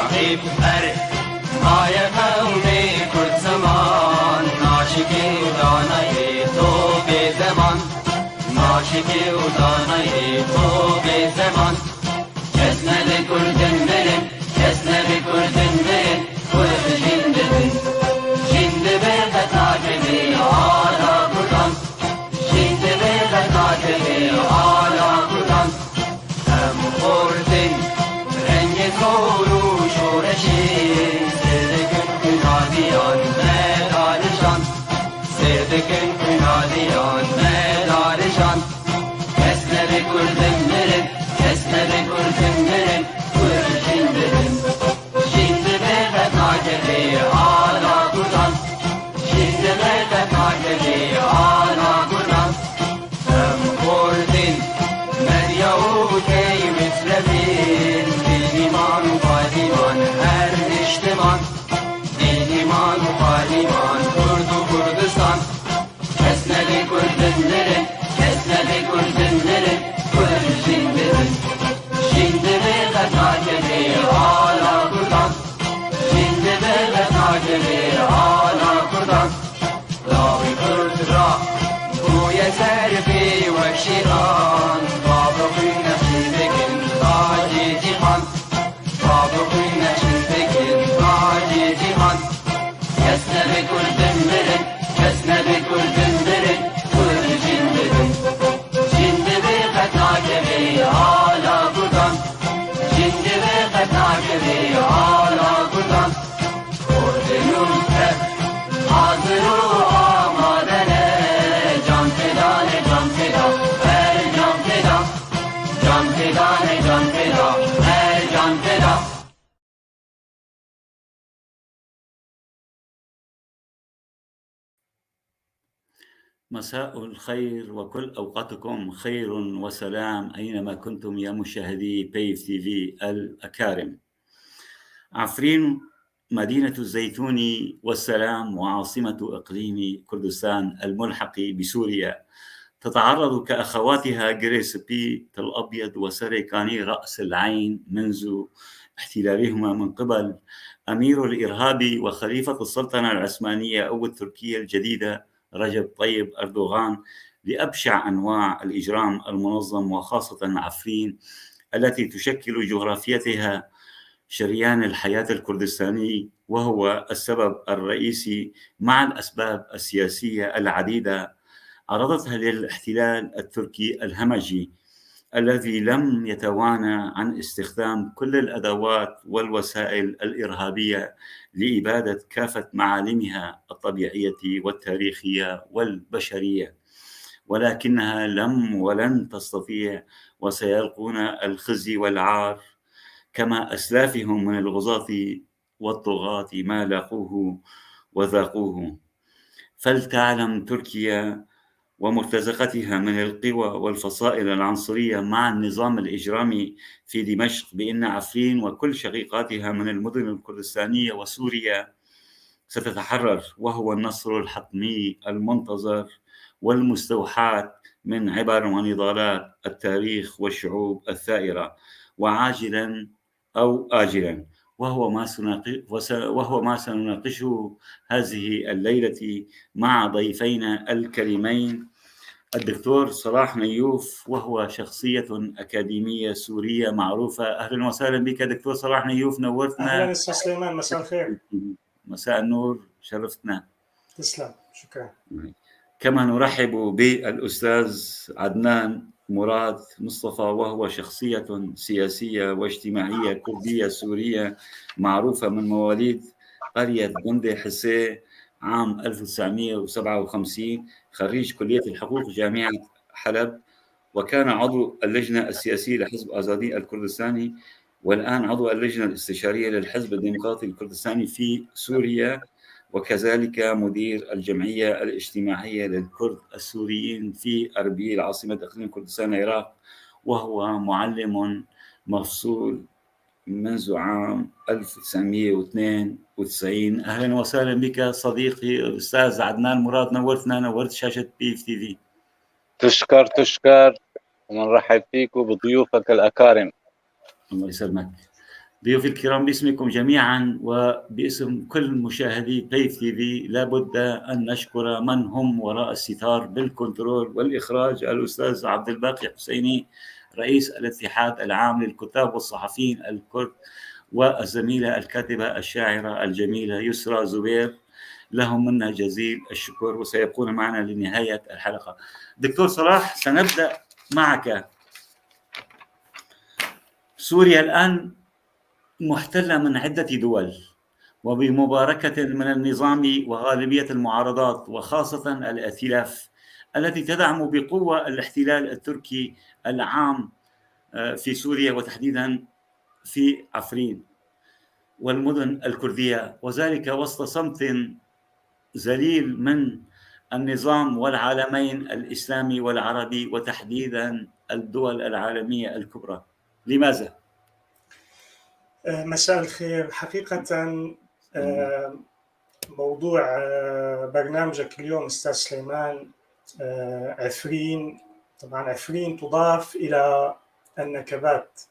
شهيب أرد مايا قومي كل زمان ناشكي وداني طوب زمان ناشكي وداني طوب زمان جسنا بكل دمرن جسنا بكل دمرن كل جندبن جندبن بتاجبي على قدام جندبن بتاجبي على قدام هم خوردن رنگ کورو شورشی سردکن کنادیان مدارشان سردکن کنادیان مدارشان کسنه بکردن مرن کسنه بکردن مرن kur jindibin jindibin ve takiri hala kudan jindibin ve takiri hala kudan hem kurdin meryavutey mislebin bil iman fadiman her iştiman bil iman fadiman kurdu Kurdistan kesnedi kurdinlerin kesnedi kurdinlerin kur jindibin jindibin ve takiri hala kudan jindibin ve takiri hala kudan Davi Kurdra bu yeserfi ve şiran Babı kıyne şimdikin taci cihan Babı kıyne şimdikin taci cihan Kesne bi kurdinlerin kesne bi kurdinlerin kur jindibin jindibin ve takiri hala kudan jindibin ve takiri hala kudan Kurdinun hep hazır o amadene can feda ne can feda her can feda can feda ne can feda her can feda مساء الخير وكل أوقاتكم خير وسلام أينما كنتم يا مشاهدي بيف تي في الأكارم. عفرين مدينة الزيتون والسلام وعاصمة إقليم كردستان الملحق بسوريا تتعرض كأخواتها جريسبي الأبيض وسريكاني رأس العين منذ احتلالهما من قبل أمير الإرهاب وخليفة السلطنة العثمانية أو التركية الجديدة رجب طيب أردوغان لأبشع أنواع الإجرام المنظم وخاصة عفرين التي تشكل جغرافيتها شريان الحياة الكردستاني وهو السبب الرئيسي مع الأسباب السياسية العديدة عرضتها للاحتلال التركي الهمجي الذي لم يتوانى عن استخدام كل الأدوات والوسائل الإرهابية لإبادة كافة معالمها الطبيعية والتاريخية والبشرية ولكنها لم ولن تستطيع وسيلقون الخزي والعار كما أسلافهم من الغزاة والطغاة ما لاقوه وذاقوه. فلتعلم تركيا ومرتزقتها من القوى والفصائل العنصرية مع النظام الإجرامي في دمشق بأن عفرين وكل شقيقاتها من المدن الكردستانية وسوريا ستتحرر وهو النصر الحتمي المنتظر والمستوحاة من عبر ونضالات التاريخ والشعوب الثائرة وعاجلا أو آجلا وهو ما سنناقشه هذه الليلة مع ضيفينا الكريمين الدكتور صلاح نيوف وهو شخصية أكاديمية سورية معروفة. أهلا وسهلا بك دكتور صلاح نيوف، نورتنا. أهلا أستاذ سليمان، مساء الخير. مساء النور، شرفتنا. تسلم، شكرا. كما نرحب بالأستاذ عدنان مراد مصطفى وهو شخصية سياسية واجتماعية كردية سورية معروفة من مواليد قرية بندي حسي عام 1957، خريج كلية الحقوق جامعة حلب، وكان عضو اللجنة السياسية لحزب آزادي الكردستاني، والآن عضو اللجنة الاستشارية للحزب الديمقراطي الكردستاني في سوريا، وكذلك مدير الجمعية الاجتماعية للكرد السوريين في أربيل عاصمة إقليم كردستان العراق، وهو معلم مفصول منذ عام 1992. أهلا وسهلا بك صديقي الأستاذ عدنان مراد، نورتنا، نورت شاشة بيف تي في. تشكر ونرحب فيك وبضيوفك الأكارم. الله يسلمك. ضيوفي الكرام، باسمكم جميعا وباسم كل مشاهدي باي تي في لابد أن نشكر من هم وراء الستار بالكنترول والإخراج: الأستاذ عبد الباقي حسيني رئيس الاتحاد العام للكتاب والصحفيين الكرد، والزميلة الكاتبة الشاعرة الجميلة يسرى زبير، لهم منا جزيل الشكر وسيبقون معنا لنهاية الحلقة. دكتور صلاح، سنبدأ معك. سوريا الآن محتلة من عدة دول وبمباركة من النظام وغالبية المعارضات وخاصة الائتلاف التي تدعم بقوة الاحتلال التركي العام في سوريا، وتحديدا في عفرين والمدن الكردية، وذلك وسط صمت ذليل من النظام والعالمين الإسلامي والعربي وتحديدا الدول العالمية الكبرى. لماذا؟ مساء الخير. حقيقة موضوع برنامجك اليوم أستاذ سليمان، عفرين، طبعا عفرين تضاف إلى النكبات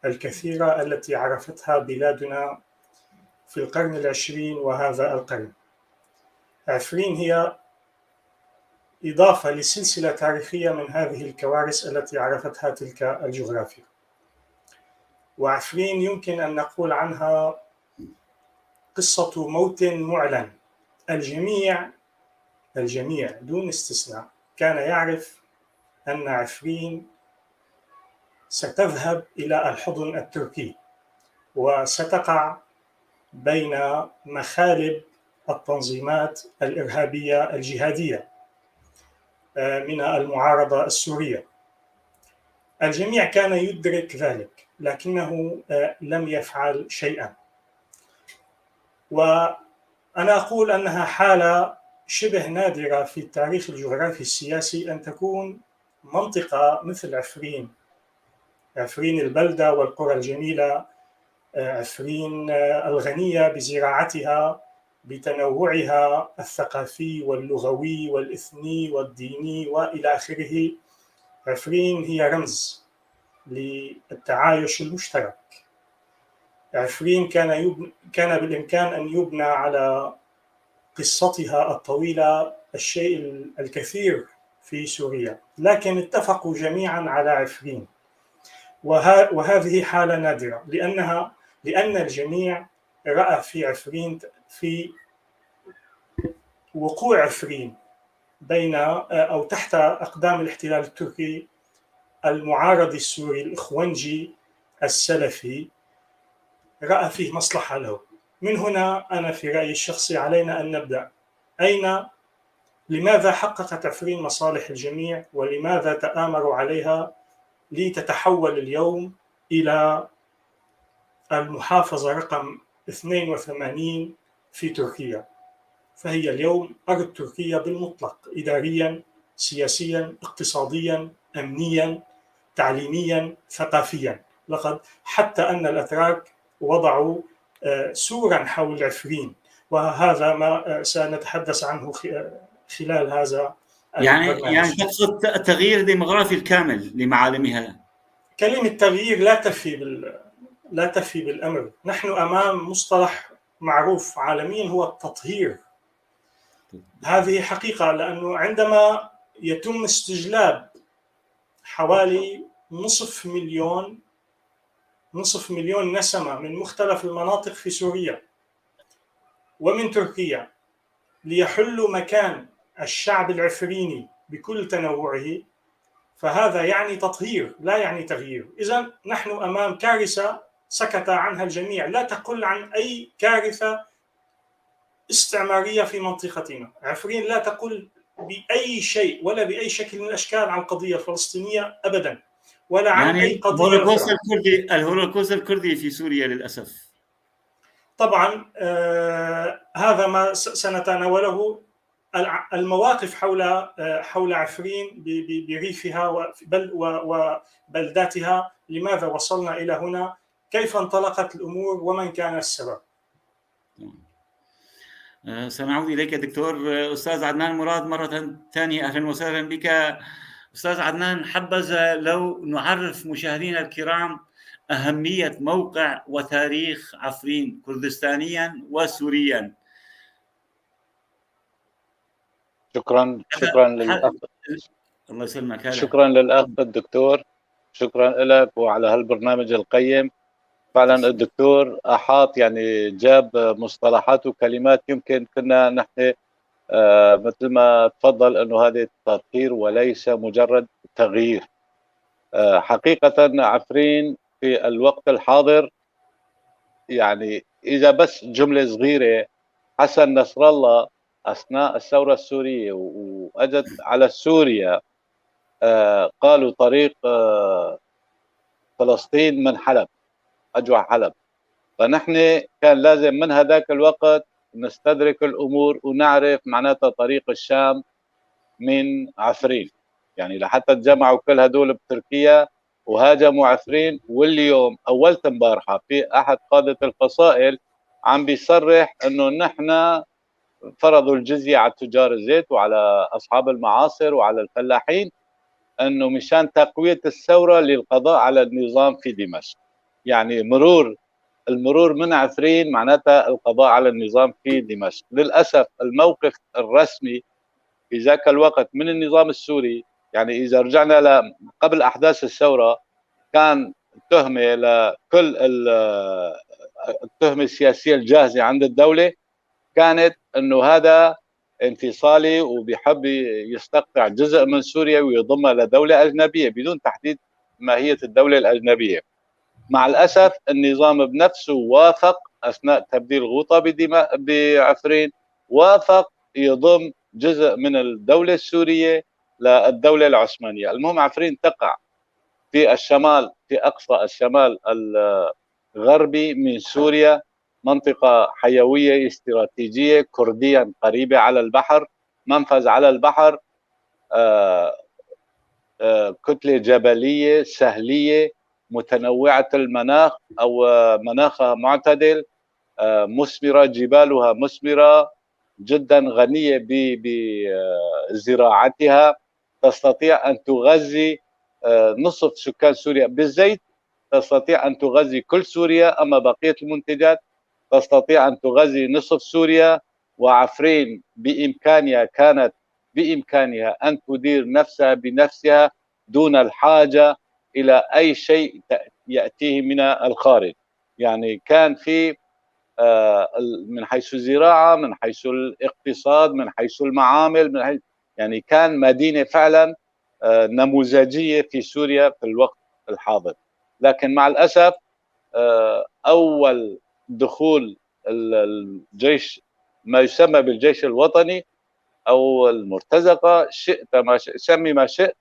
الكثيرة التي عرفتها بلادنا في القرن العشرين وهذا القرن. عفرين هي إضافة لسلسلة تاريخية من هذه الكوارث التي عرفتها تلك الجغرافيا. وعفرين يمكن أن نقول عنها قصة موت معلن. الجميع دون استثناء كان يعرف أن عفرين ستذهب إلى الحضن التركي وستقع بين مخالب التنظيمات الإرهابية الجهادية من المعارضة السورية. الجميع كان يدرك ذلك، لكنه لم يفعل شيئا. وأنا أقول أنها حالة شبه نادرة في التاريخ الجغرافي السياسي أن تكون منطقة مثل عفرين البلدة والقرى الجميلة، عفرين الغنية بزراعتها بتنوعها الثقافي واللغوي والإثني والديني وإلى آخره. عفرين هي رمز للتعايش المشترك. عفرين كان بالإمكان أن يبنى على قصتها الطويلة الشيء الكثير في سوريا، لكن اتفقوا جميعا على عفرين، وهذه حالة نادرة لأن الجميع رأى في عفرين، في وقوع عفرين بين أو تحت أقدام الاحتلال التركي المعارض السوري الإخوانجي السلفي، رأى فيه مصلحة له. من هنا أنا في رأيي الشخصي علينا أن نبدأ. لماذا حققت عفرين مصالح الجميع، ولماذا تآمروا عليها لتتحول اليوم إلى المحافظة رقم 82 في تركيا؟ فهي اليوم أرض تركيا بالمطلق، إداريا، سياسيا، اقتصاديا، أمنيا، تعليميا، ثقافيا. لقد حتى أن الأتراك وضعوا سورا حول عفرين، وهذا ما سنتحدث عنه خلال هذا البرنامج. يعني تقصد التغيير الديمغرافي الكامل لمعالمها. كلمة تغيير لا تفي بالأمر. نحن أمام مصطلح معروف عالميا هو التطهير. هذه حقيقة، لأنه عندما يتم استجلاب حوالي نصف مليون نسمة من مختلف المناطق في سوريا ومن تركيا ليحلوا مكان الشعب العفريني بكل تنوعه، فهذا يعني تطهير لا يعني تغيير. إذن نحن أمام كارثة سكت عنها الجميع، لا تقل عن أي كارثة استعمارية في منطقتنا. عفرين لا تقل بأي شيء ولا بأي شكل من الأشكال عن القضية الفلسطينية أبدا، ولا عن يعني أي قضية الهولوكوست الكردي في سوريا للأسف. طبعا هذا ما سنتناوله. المواقف حول عفرين بريفها وبلداتها، لماذا وصلنا إلى هنا، كيف انطلقت الأمور، ومن كان السبب. سنعود إليك دكتور. أستاذ عدنان مراد مرة ثانية، أهلا وسهلا بك. أستاذ عدنان، حبذا لو نعرف مشاهدينا الكرام أهمية موقع وتاريخ عفرين كردستانيا وسوريا. شكرا للأخ، الله يسلمك. شكرا للأخ الدكتور، شكرا لك وعلى هالبرنامج القيم. فعلا الدكتور أحاط، يعني جاب مصطلحات وكلمات يمكن كنا نحن مثل ما تفضل أنه هذا تطهير وليس مجرد تغيير. حقيقة عفرين في الوقت الحاضر، يعني إذا بس جملة صغيرة، حسن نصر الله أثناء الثورة السورية وأجت على سوريا قالوا طريق فلسطين من حلب، أجوع حلب. فنحن كان لازم من هذاك الوقت نستدرك الأمور ونعرف معناتها طريق الشام من عفرين، يعني لحتى تجمعوا كل هدول بتركيا وهاجموا عفرين. واليوم أولت امبارحة في أحد قادة الفصائل عم بيصرح أنه نحن فرضوا الجزية على تجار الزيت وعلى أصحاب المعاصر وعلى الفلاحين، أنه مشان تقوية الثورة للقضاء على النظام في دمشق. يعني المرور من عفرين معناتها القضاء على النظام في دمشق. للأسف الموقف الرسمي في ذاك الوقت من النظام السوري، يعني إذا رجعنا قبل أحداث الثورة، كان تهمة لكل التهمة السياسية الجاهزة عند الدولة كانت أنه هذا انفصالي وبيحب يستقطع جزء من سوريا ويضمها لدولة أجنبية بدون تحديد ماهية الدولة الأجنبية. مع الأسف النظام بنفسه وافق أثناء تبديل غوطة بعفرين، وافق يضم جزء من الدولة السورية للدولة العثمانية. المهم عفرين تقع في الشمال، في أقصى الشمال الغربي من سوريا، منطقة حيوية استراتيجية كرديا قريبة على البحر، منفذ على البحر، كتلة جبلية سهلية متنوعة المناخ أو مناخها معتدل، مثمرة، جبالها مثمرة جدا، غنية بزراعتها، تستطيع أن تغذي نصف سكان سوريا بالزيت، تستطيع أن تغذي كل سوريا، أما بقية المنتجات تستطيع أن تغذي نصف سوريا. وعفرين كانت بإمكانها أن تدير نفسها بنفسها دون الحاجة إلى أي شيء يأتيه من الخارج. يعني كان في من حيث الزراعة، من حيث الاقتصاد، من حيث المعامل، يعني كان مدينة فعلا نموذجية في سوريا في الوقت الحاضر. لكن مع الأسف أول دخول الجيش ما يسمى بالجيش الوطني أو المرتزقة، شئت ما شئت سمي ما شئت،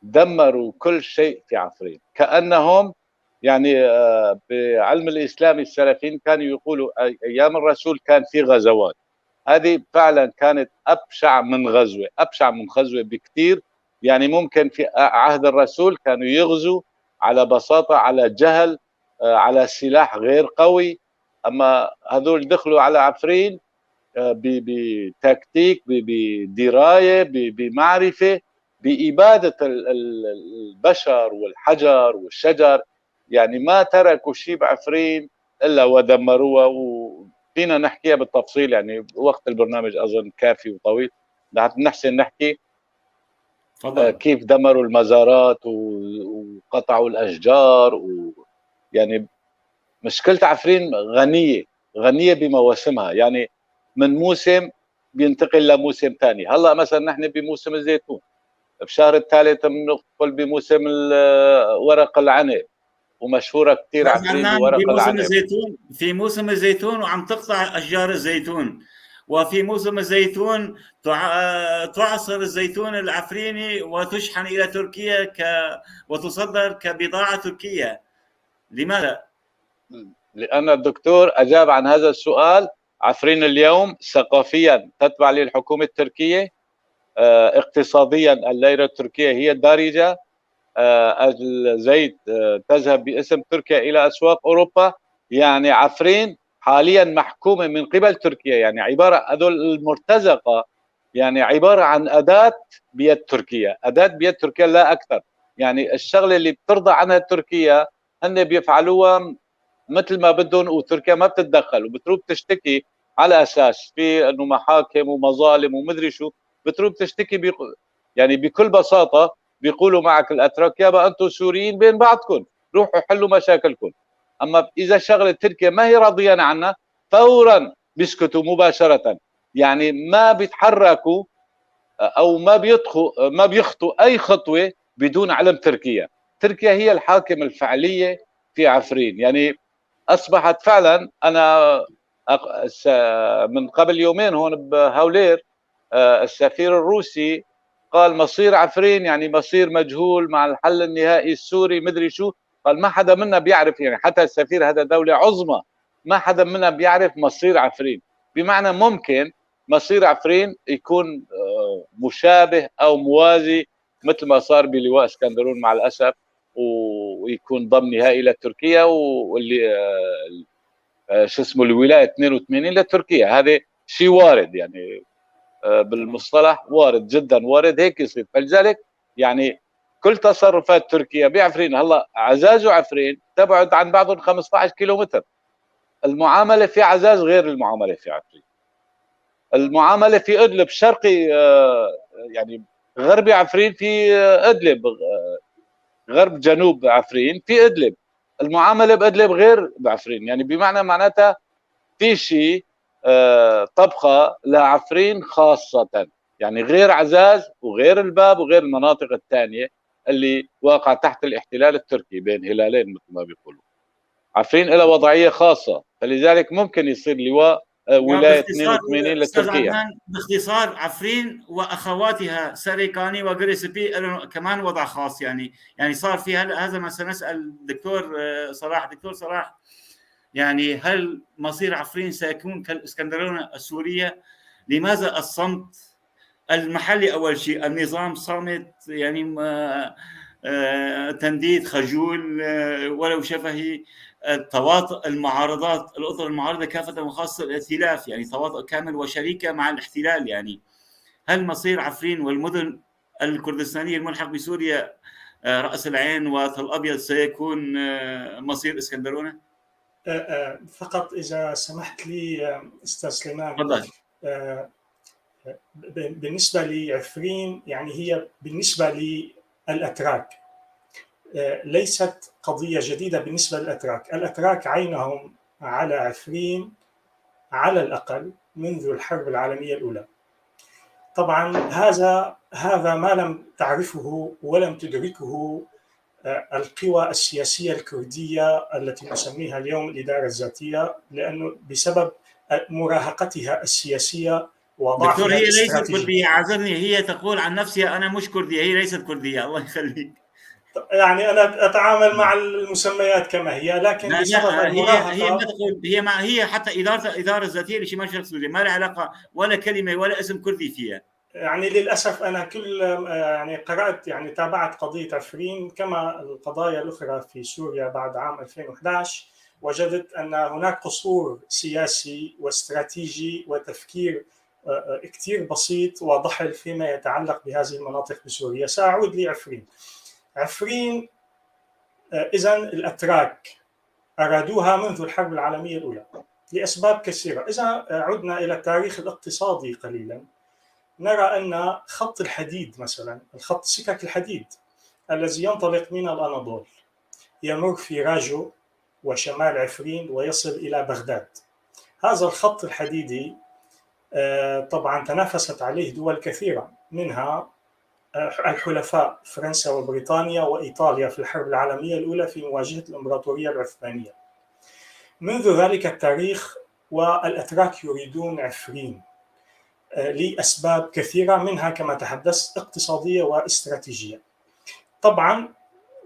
دمروا كل شيء في عفرين. كأنهم يعني بعلم الإسلام السلفيين كانوا يقولوا أيام الرسول كان في غزوات، هذه فعلا كانت أبشع من غزوة بكثير. يعني ممكن في عهد الرسول كانوا يغزوا على بساطة، على جهل، على سلاح غير قوي، أما هذول دخلوا على عفرين بتكتيك، بدراية، بمعرفة، بإبادة البشر والحجر والشجر. يعني ما تركوا شيء بعفرين إلا ودمروها، وفينا نحكيها بالتفصيل، يعني وقت البرنامج أظن كافي وطويل لحتى نحسن نحكي كيف دمروا المزارات وقطعوا الأشجار. يعني مشكلة عفرين غنية بمواسمها، يعني من موسم بينتقل لموسم ثاني. هلا مثلا نحن بموسم الزيتون، بشهر الثالث بندخل بموسم ورق العنب، ومشهوره كثير عفرين بورق العنب. في موسم الزيتون وعم تقطع اشجار الزيتون، وفي موسم الزيتون تعصر الزيتون العفريني وتشحن الى تركيا وتصدر كبضاعه تركيه. لماذا؟ لان الدكتور اجاب عن هذا السؤال. عفرين اليوم ثقافيا تتبع للحكومه التركيه، اقتصاديا الليره التركيه هي الدارجه، الزيت تذهب باسم تركيا الى اسواق اوروبا. يعني عفرين حاليا محكومه من قبل تركيا، يعني عباره هذول المرتزقه يعني عباره عن اداه بيد تركيا، لا اكثر. يعني الشغله اللي بترضى عنها تركيا هن بيفعلوها مثل ما بدهم، وتركيا ما بتتدخل، وبتروح تشتكي على اساس في انه محاكم ومظالم ومدري شو، بتروح تشتكي يعني بكل بساطه بيقولوا معك الاتراك يابا انتم سوريين بين بعضكم، روحوا حلوا مشاكلكم. اما اذا شغله تركيا ما هي راضيانه عنها فورا بيسكتوا مباشره، يعني ما بيتحركوا او ما بيخطوا اي خطوه بدون علم تركيا. تركيا هي الحاكم الفعليه في عفرين. يعني اصبحت فعلا، انا من قبل يومين هون بهاولير السفير الروسي قال مصير عفرين يعني مصير مجهول مع الحل النهائي السوري مدري شو. قال ما حدا منا بيعرف، يعني حتى السفير هذا دولة عظمى، ما حدا منا بيعرف مصير عفرين. بمعنى ممكن مصير عفرين يكون مشابه او موازي مثل ما صار بلواء اسكندرون مع الاسف، ويكون ضم نهائي لتركيا، واللي شو اسمه الولايه 82 لتركيا. هذا شيء وارد، يعني بالمصطلح وارد جدا، وارد هيك يصير. فلذلك يعني كل تصرفات تركيا بعفرين، هلا عزاز وعفرين تبعد عن بعضهم 15 كيلومتر. المعامله في عزاز غير المعامله في عفرين. المعامله في ادلب شرقي يعني غربي عفرين في ادلب، غرب جنوب عفرين في ادلب. المعامله بادلب غير بعفرين، يعني بمعنى معناتها في شيء طبخه لعفرين خاصه، يعني غير عزاز وغير الباب وغير المناطق الثانيه اللي واقعه تحت الاحتلال التركي بين هلالين مثل ما بيقولوا. عفرين لها وضعيه خاصه، فلذلك ممكن يصير لواء ولايه 82 استاذ لتركيا. عدنان، باختصار عفرين واخواتها سريكاني وغريسبي كمان وضع خاص، يعني صار في هذا ما سنسال الدكتور صلاح. دكتور صلاح، يعني هل مصير عفرين سيكون كالاسكندرونه السوريه؟ لماذا الصمت المحلي؟ اول شيء النظام صامت، يعني تنديد خجول ولو شفهي. تواطؤ المعارضات، الاطر المعارضه كافه وخاصه الائتلاف، يعني تواطؤ كامل وشريكه مع الاحتلال. يعني هل مصير عفرين والمدن الكردستانيه الملحق بسوريا راس العين وتل ابيض سيكون مصير اسكندرونه؟ فقط اذا سمحت لي استاذ سليمان، تفضل. بالنسبه لعفرين، يعني هي بالنسبه للاتراك ليست قضية جديدة بالنسبة للأتراك. الأتراك عينهم على عفرين على الأقل منذ الحرب العالمية الأولى. طبعا هذا ما لم تعرفه ولم تدركه القوى السياسية الكردية التي نسميها اليوم الإدارة الذاتية، لأنه بسبب مراهقتها السياسية وضعفها دكتور، هي ليست الاستراتيجي. كردية، عذرني، هي تقول عن نفسها أنا مش كردية، هي ليست كردية، الله يخليك. يعني أنا أتعامل مع المسميات كما هي، لكن لا بسبب لا، المراهقة هي ما تقول، هي حتى إدارة ذاتية لشمال شرق سوريا ما لها علاقة ولا كلمة ولا اسم كردي فيها. يعني للأسف أنا يعني قرأت، يعني تابعت قضية عفرين كما القضايا الأخرى في سوريا بعد عام 2011. وجدت أن هناك قصور سياسي واستراتيجي وتفكير كتير بسيط وضحل فيما يتعلق بهذه المناطق بسوريا. سأعود لعفرين. عفرين إذن الأتراك أرادوها منذ الحرب العالمية الأولى لأسباب كثيرة. إذا عدنا إلى التاريخ الاقتصادي قليلا، نرى أن خط الحديد مثلا، الخط سكك الحديد الذي ينطلق من الأناضول يمر في راجو وشمال عفرين ويصل إلى بغداد. هذا الخط الحديدي طبعا تنافست عليه دول كثيرة، منها الحلفاء فرنسا وبريطانيا وإيطاليا في الحرب العالمية الأولى في مواجهة الإمبراطورية العثمانية. منذ ذلك التاريخ والأتراك يريدون عفرين لأسباب كثيرة، منها كما تحدثت اقتصادية واستراتيجية. طبعا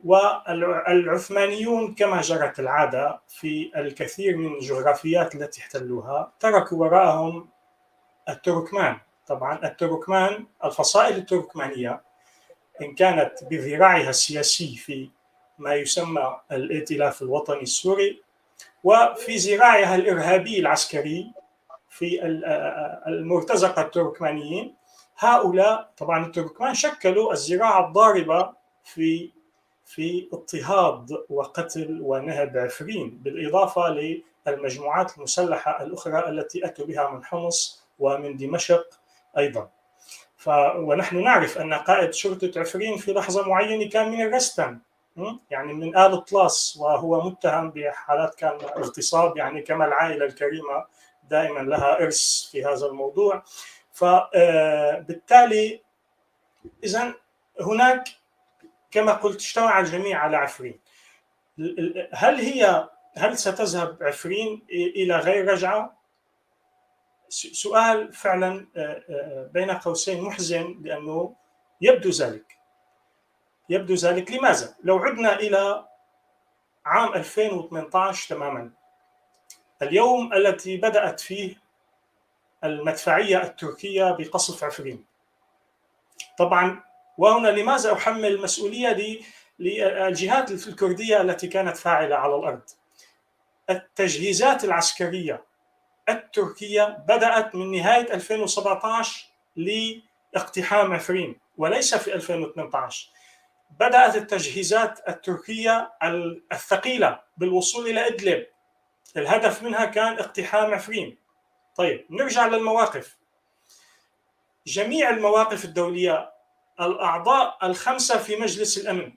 والعثمانيون كما جرت العادة في الكثير من الجغرافيات التي احتلوها تركوا وراءهم التركمان. طبعا التركمان، الفصائل التركمانية إن كانت بذراعها السياسي في ما يسمى الائتلاف الوطني السوري، وفي ذراعها الإرهابي العسكري في المرتزقة التركمانيين. هؤلاء طبعا التركمان شكلوا الذراع الضاربة في في اضطهاد وقتل ونهب عفرين، بالإضافة للمجموعات المسلحة الأخرى التي أتوا بها من حمص ومن دمشق أيضا. ونحن نعرف أن قائد شرطة عفرين في لحظة معينة كان من الرستم، يعني من آل طلاس، وهو متهم بحالات كان اغتصاب، يعني كما العائلة الكريمة دائما لها إرث في هذا الموضوع. فبالتالي إذن هناك كما قلت اجتمع الجميع على عفرين. هل ستذهب عفرين إلى غير رجعة؟ سؤال فعلا بين قوسين محزن، لأنه يبدو ذلك. لماذا؟ لو عدنا إلى عام 2018 تماما، اليوم التي بدأت فيه المدفعية التركية بقصف عفرين. طبعا وهنا لماذا أحمل المسؤولية للجهات الكردية التي كانت فاعلة على الأرض؟ التجهيزات العسكرية التركية بدأت من نهاية 2017 لاقتحام عفرين، وليس في 2018. بدأت التجهيزات التركية الثقيلة بالوصول إلى إدلب، الهدف منها كان اقتحام عفرين. طيب نرجع للمواقف. جميع المواقف الدولية، الأعضاء الخمسة في مجلس الأمن،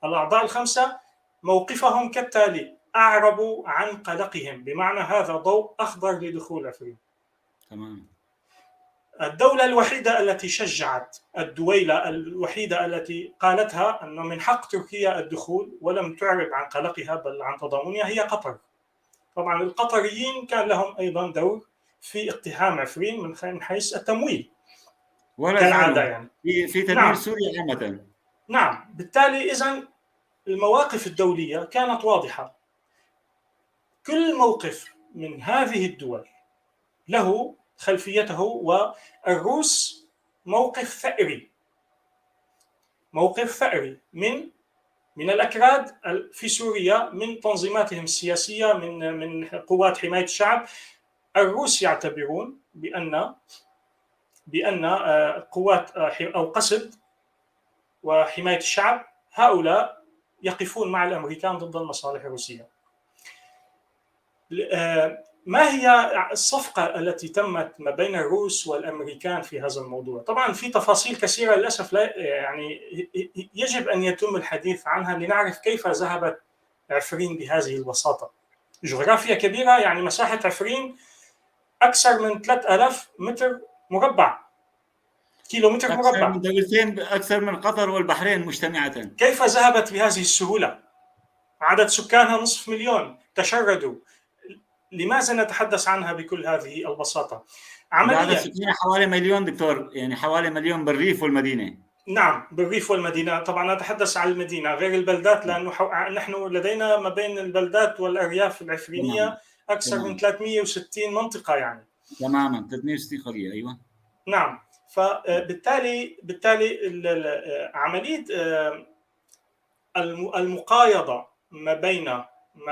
الأعضاء الخمسة موقفهم كالتالي: أعربوا عن قلقهم، بمعنى هذا ضوء أخضر لدخول عفرين. تمام. الدولة الوحيدة التي شجعت، الدويلة الوحيدة التي قالتها أنه من حق تركيا الدخول ولم تعرب عن قلقها بل عن تضامنها، هي قطر. طبعا القطريين كان لهم أيضا دور في اقتحام عفرين من حيث التمويل كالعادة، يعني في تدمير سوريا عامة. نعم. بالتالي إذن المواقف الدولية كانت واضحة. كل موقف من هذه الدول له خلفيته، والروس موقف ثأري من الأكراد في سوريا، من تنظيماتهم السياسية، من قوات حماية الشعب. الروس يعتبرون بأن قوات أو قسد وحماية الشعب هؤلاء يقفون مع الأمريكان ضد المصالح الروسية. ما هي الصفقة التي تمت ما بين الروس والأمريكان في هذا الموضوع؟ طبعا في تفاصيل كثيرة للأسف لا يعني يجب أن يتم الحديث عنها لنعرف كيف ذهبت عفرين بهذه البساطة. جغرافيا كبيرة، يعني مساحة عفرين أكثر من 3000 متر مربع، كيلومتر مربع، أكثر من دولتين، أكثر من قطر والبحرين مجتمعة. كيف ذهبت بهذه السهولة؟ عدد سكانها 500,000 تشردوا. لماذا نتحدث عنها بكل هذه البساطة؟ عدد سكانها حوالي 1,000,000 دكتور، يعني حوالي 1,000,000 بالريف والمدينة. نعم، بالريف والمدينة. طبعا نتحدث عن المدينة غير البلدات، لأنه نحن لدينا ما بين البلدات والأرياف العفرينية أكثر من 360 منطقة، يعني تماما 360 قرية. أيوة نعم. فبالتالي عملية المقايضة ما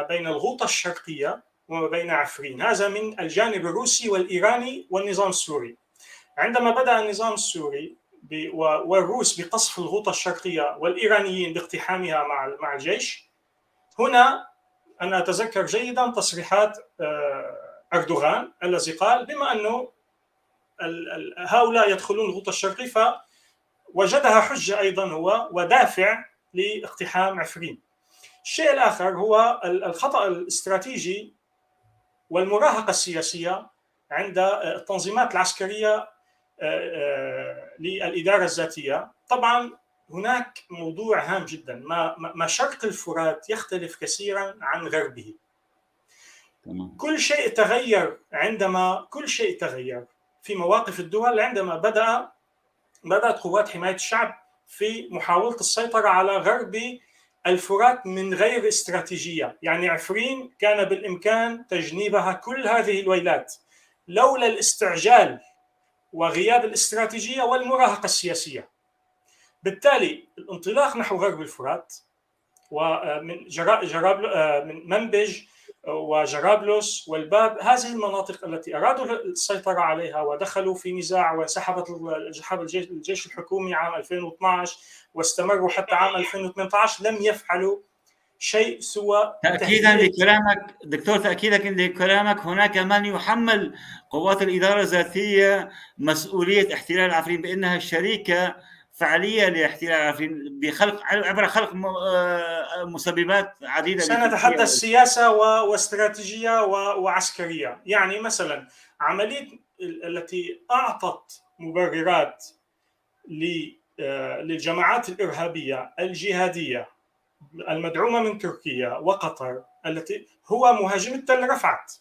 بين الغوطة الشرقية وما بين عفرين، هذا من الجانب الروسي والإيراني والنظام السوري. عندما بدأ النظام السوري والروس بقصف الغوطة الشرقية والإيرانيين باقتحامها مع الجيش، هنا أنا أتذكر جيدا تصريحات أردوغان الذي قال بما أنه هؤلاء يدخلون الغوطة الشرقي، فوجدها حجة أيضا هو ودافع لاقتحام عفرين. الشيء الآخر هو الخطأ الاستراتيجي والمراهقة السياسية عند التنظيمات العسكرية للإدارة الذاتية. طبعا هناك موضوع هام جدا، ما شرق الفرات يختلف كثيرا عن غربه. كل شيء تغير في مواقف الدول عندما بدأت قوات حماية الشعب في محاولة السيطرة على غرب الفرات من غير استراتيجية. يعني عفرين كان بالإمكان تجنيبها كل هذه الويلات لولا الاستعجال وغياب الاستراتيجية والمراهقة السياسية. بالتالي الانطلاق نحو غرب الفرات ومن من منبج وجرابلس والباب، هذه المناطق التي أرادوا السيطرة عليها ودخلوا في نزاع، وانسحب الجيش الحكومي عام 2012 واستمروا حتى عام 2018، لم يفعلوا شيء سوى تأكيدا لكلامك دكتور، تأكيدا لكلامك، هناك من يحمل قوات الإدارة الذاتية مسؤولية احتلال عفرين بأنها شريكة فعلية لاحتلال عفرين عبر خلق مسببات عديدة. سنتحدث سياسة واستراتيجية وعسكرية. يعني مثلا عملية التي أعطت مبررات للجماعات الإرهابية الجهادية المدعومة من تركيا وقطر، التي هو مهاجمة تل رفعت.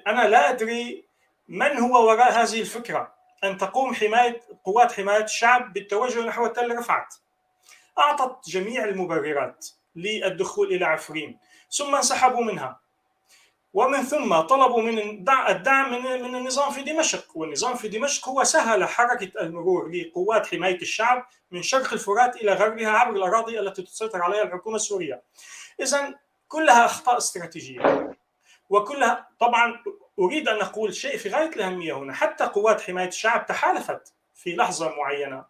أنا لا أدري من هو وراء هذه الفكرة، أن تقوم قوات حماية الشعب بالتوجه نحو تل رفعت. أعطت جميع المبررات للدخول إلى عفرين، ثم انسحبوا منها، ومن ثم طلبوا من الدعم من النظام في دمشق، والنظام في دمشق هو سهل حركة المرور لقوات حماية الشعب من شرق الفرات إلى غربها عبر الأراضي التي تسيطر عليها الحكومة السورية. إذن كلها أخطاء استراتيجية، وكلها طبعا. أريد أن أقول شيء في غاية الأهمية هنا، حتى قوات حماية الشعب تحالفت في لحظة معينة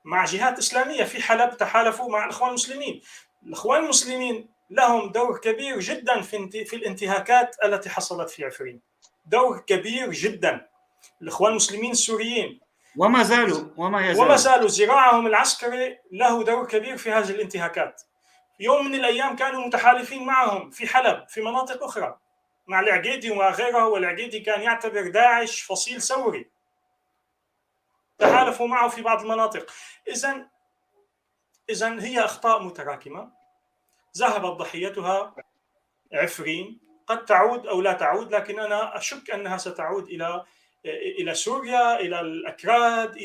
مع جهات إسلامية في حلب، تحالفوا مع الإخوان المسلمين. الإخوان المسلمين لهم دور كبير جدا في الانتهاكات التي حصلت في عفرين، دور كبير جدا. الإخوان المسلمين السوريين وما زالوا ذراعهم العسكري له دور كبير في هذه الانتهاكات. يوم من الأيام كانوا متحالفين معهم في حلب، في مناطق أخرى مع العقيدي وغيره، والعقيدي كان يعتبر داعش فصيل ثوري، تحالفوا معه في بعض المناطق. إذن هي أخطاء متراكمة ذهبت ضحيتها عفرين، قد تعود أو لا تعود، لكن أنا أشك أنها ستعود إلى سوريا، إلى الأكراد،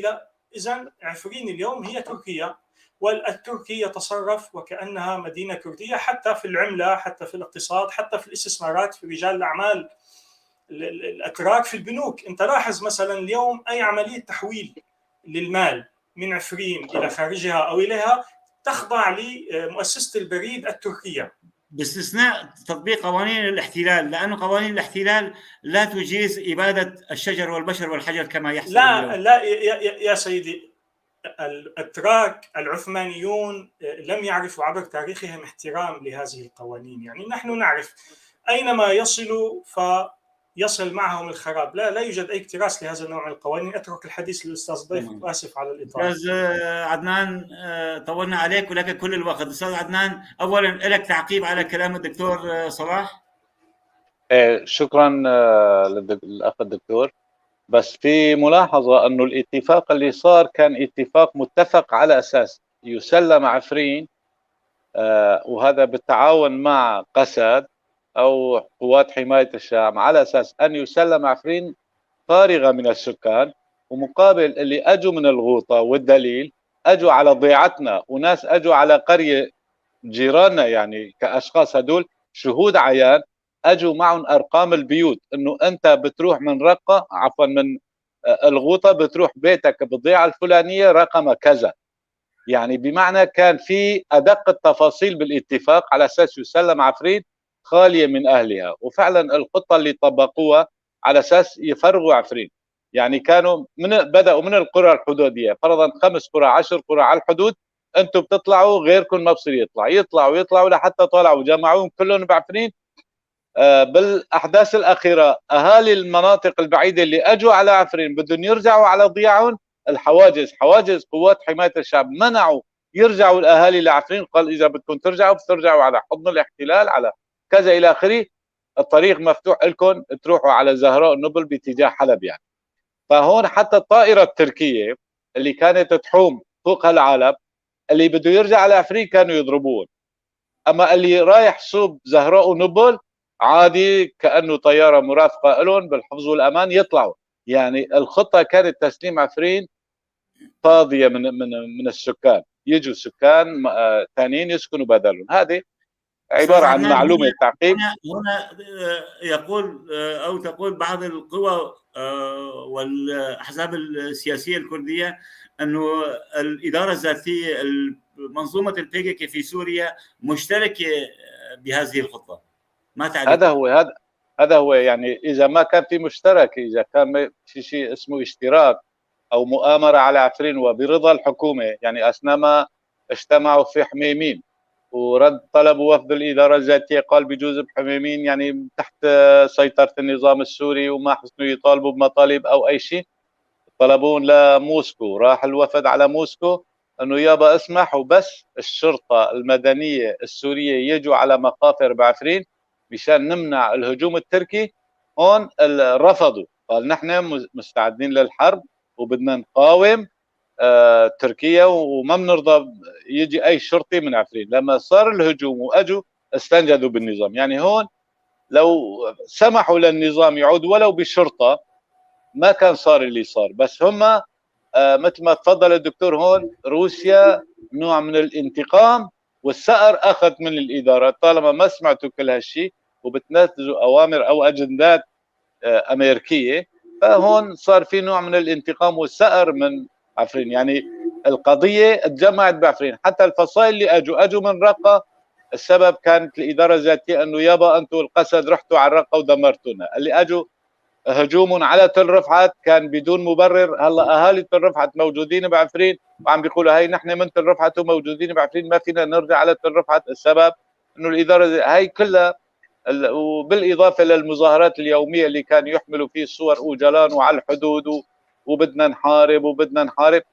إذن عفرين اليوم هي تركيا، والتركي يتصرف وكأنها مدينة كردية، حتى في العملة، حتى في الاقتصاد، حتى في الاستثمارات، في رجال الأعمال الأتراك في البنوك. أنت لاحظ مثلا اليوم أي عملية تحويل للمال من عفرين إلى خارجها أو إليها تخضع لمؤسسة البريد التركية، باستثناء تطبيق قوانين الاحتلال، لأن قوانين الاحتلال لا تجيز إبادة الشجر والبشر والحجر كما يحصل اليوم. لا يا سيدي، الأتراك العثمانيون لم يعرفوا عبر تاريخهم احترام لهذه القوانين. يعني نحن نعرف أينما يصلوا فيصل معهم الخراب. لا يوجد أي اكتراث لهذا النوع من القوانين. أترك الحديث للأستاذ ضيف، وآسف على الإطالة. أستاذ عدنان، طولنا عليك ولك كل الوقت. أستاذ عدنان، أولا لك تعقيب على كلام الدكتور صلاح؟ شكرا للأخ الدكتور. بس في ملاحظة أنه الاتفاق اللي صار كان اتفاق متفق على أساس يسلم عفرين، وهذا بالتعاون مع قسد أو قوات حماية الشعب، على أساس أن يسلم عفرين فارغة من السكان، ومقابل اللي أجوا من الغوطة، والدليل أجوا على ضيعتنا، وناس أجوا على قرية جيراننا، يعني كأشخاص هدول شهود عيان، أجوا معهم أرقام البيوت، إنه أنت بتروح من رقة، عفوا من الغوطة، بتروح بيتك بالضيعة الفلانية رقم كذا. يعني بمعنى كان في أدق التفاصيل بالاتفاق على أساس يسلم عفرين خالية من أهلها. وفعلا الخطة اللي طبقوها على أساس يفرغوا عفرين، يعني كانوا بدأوا من القرى الحدودية، فرضا 5 قرى 10 قرى على الحدود، أنتم بتطلعوا غيركم ما بصير يطلعوا لحتى طلعوا جمعوهم كلهم بعفرين. بالأحداث الأخيرة أهالي المناطق البعيدة اللي أجوا على عفرين بدهم يرجعوا على ضياعهم، حواجز قوات حماية الشعب منعوا يرجعوا الأهالي لعفرين، قال إذا بدكم ترجعوا بترجعوا على حضن الاحتلال على كذا إلى آخره، الطريق مفتوح لكم تروحوا على زهراء النبل باتجاه حلب. يعني فهون حتى الطائرة التركية اللي كانت تحوم فوق هالعالم اللي بده يرجع على عفرين كانوا يضربون، أما اللي رايح صوب زهراء ونبل عادي كأنه طيارة مرافقة لهم بالحفظ والأمان يطلعوا. يعني الخطة كانت تسليم عفرين فاضية من السكان، يجوا سكان ثانيين يسكنوا بدلهم. هذه عبارة عن معلومة تعقيب. هنا يقول أو تقول بعض القوى والأحزاب السياسية الكردية أنه الإدارة الذاتية منظومة الPKK في سوريا مشتركة بهذه الخطة. ما تعرف. هذا هو يعني اذا ما كان في مشترك، اذا كان في شيء اسمه اشتراك او مؤامره على عفرين وبرضا الحكومه، يعني اثناء ما اجتمعوا في حميمين ورد طلبوا وفد الاداره الذاتيه قال بجوز بحميمين يعني تحت سيطره النظام السوري وما حسنوا يطالبوا بمطالب او اي شيء، طلبون لموسكو، راح الوفد على موسكو انه يابا اسمح وبس الشرطه المدنيه السوريه يجوا على مقافر بعفرين مشان نمنع الهجوم التركي. هون رفضوا، قال نحن مستعدين للحرب وبدنا نقاوم تركيا وما بنرضى يجي اي شرطي من عفرين. لما صار الهجوم واجوا استنجدوا بالنظام. يعني هون لو سمحوا للنظام يعود ولو بشرطه ما كان صار اللي صار. بس هم مثل ما تفضل الدكتور هون، روسيا نوع من الانتقام والثأر اخذ من الاداره طالما ما سمعتوا كل هالشيء وبتنفذوا اوامر او اجندات امريكيه، فهون صار في نوع من الانتقام والثأر من عفرين. يعني القضيه تجمعت بعفرين، حتى الفصائل اللي اجوا من رقه السبب كانت الاداره الذاتيه انه يابا انتم القسد رحتوا على الرقه ودمرتونا. اللي اجوا هجوم على تل رفعت كان بدون مبرر. هلا اهالي تل رفعت موجودين بعفرين وعم بيقولوا هي نحن من تل رفعت وموجودين بعفرين ما فينا نرجع على تل رفعت. السبب انه الاداره هي كلها وبالاضافه للمظاهرات اليوميه اللي كانوا يحملوا فيه صور وجلان وعلى الحدود وبدنا نحارب وبدنا نحارب.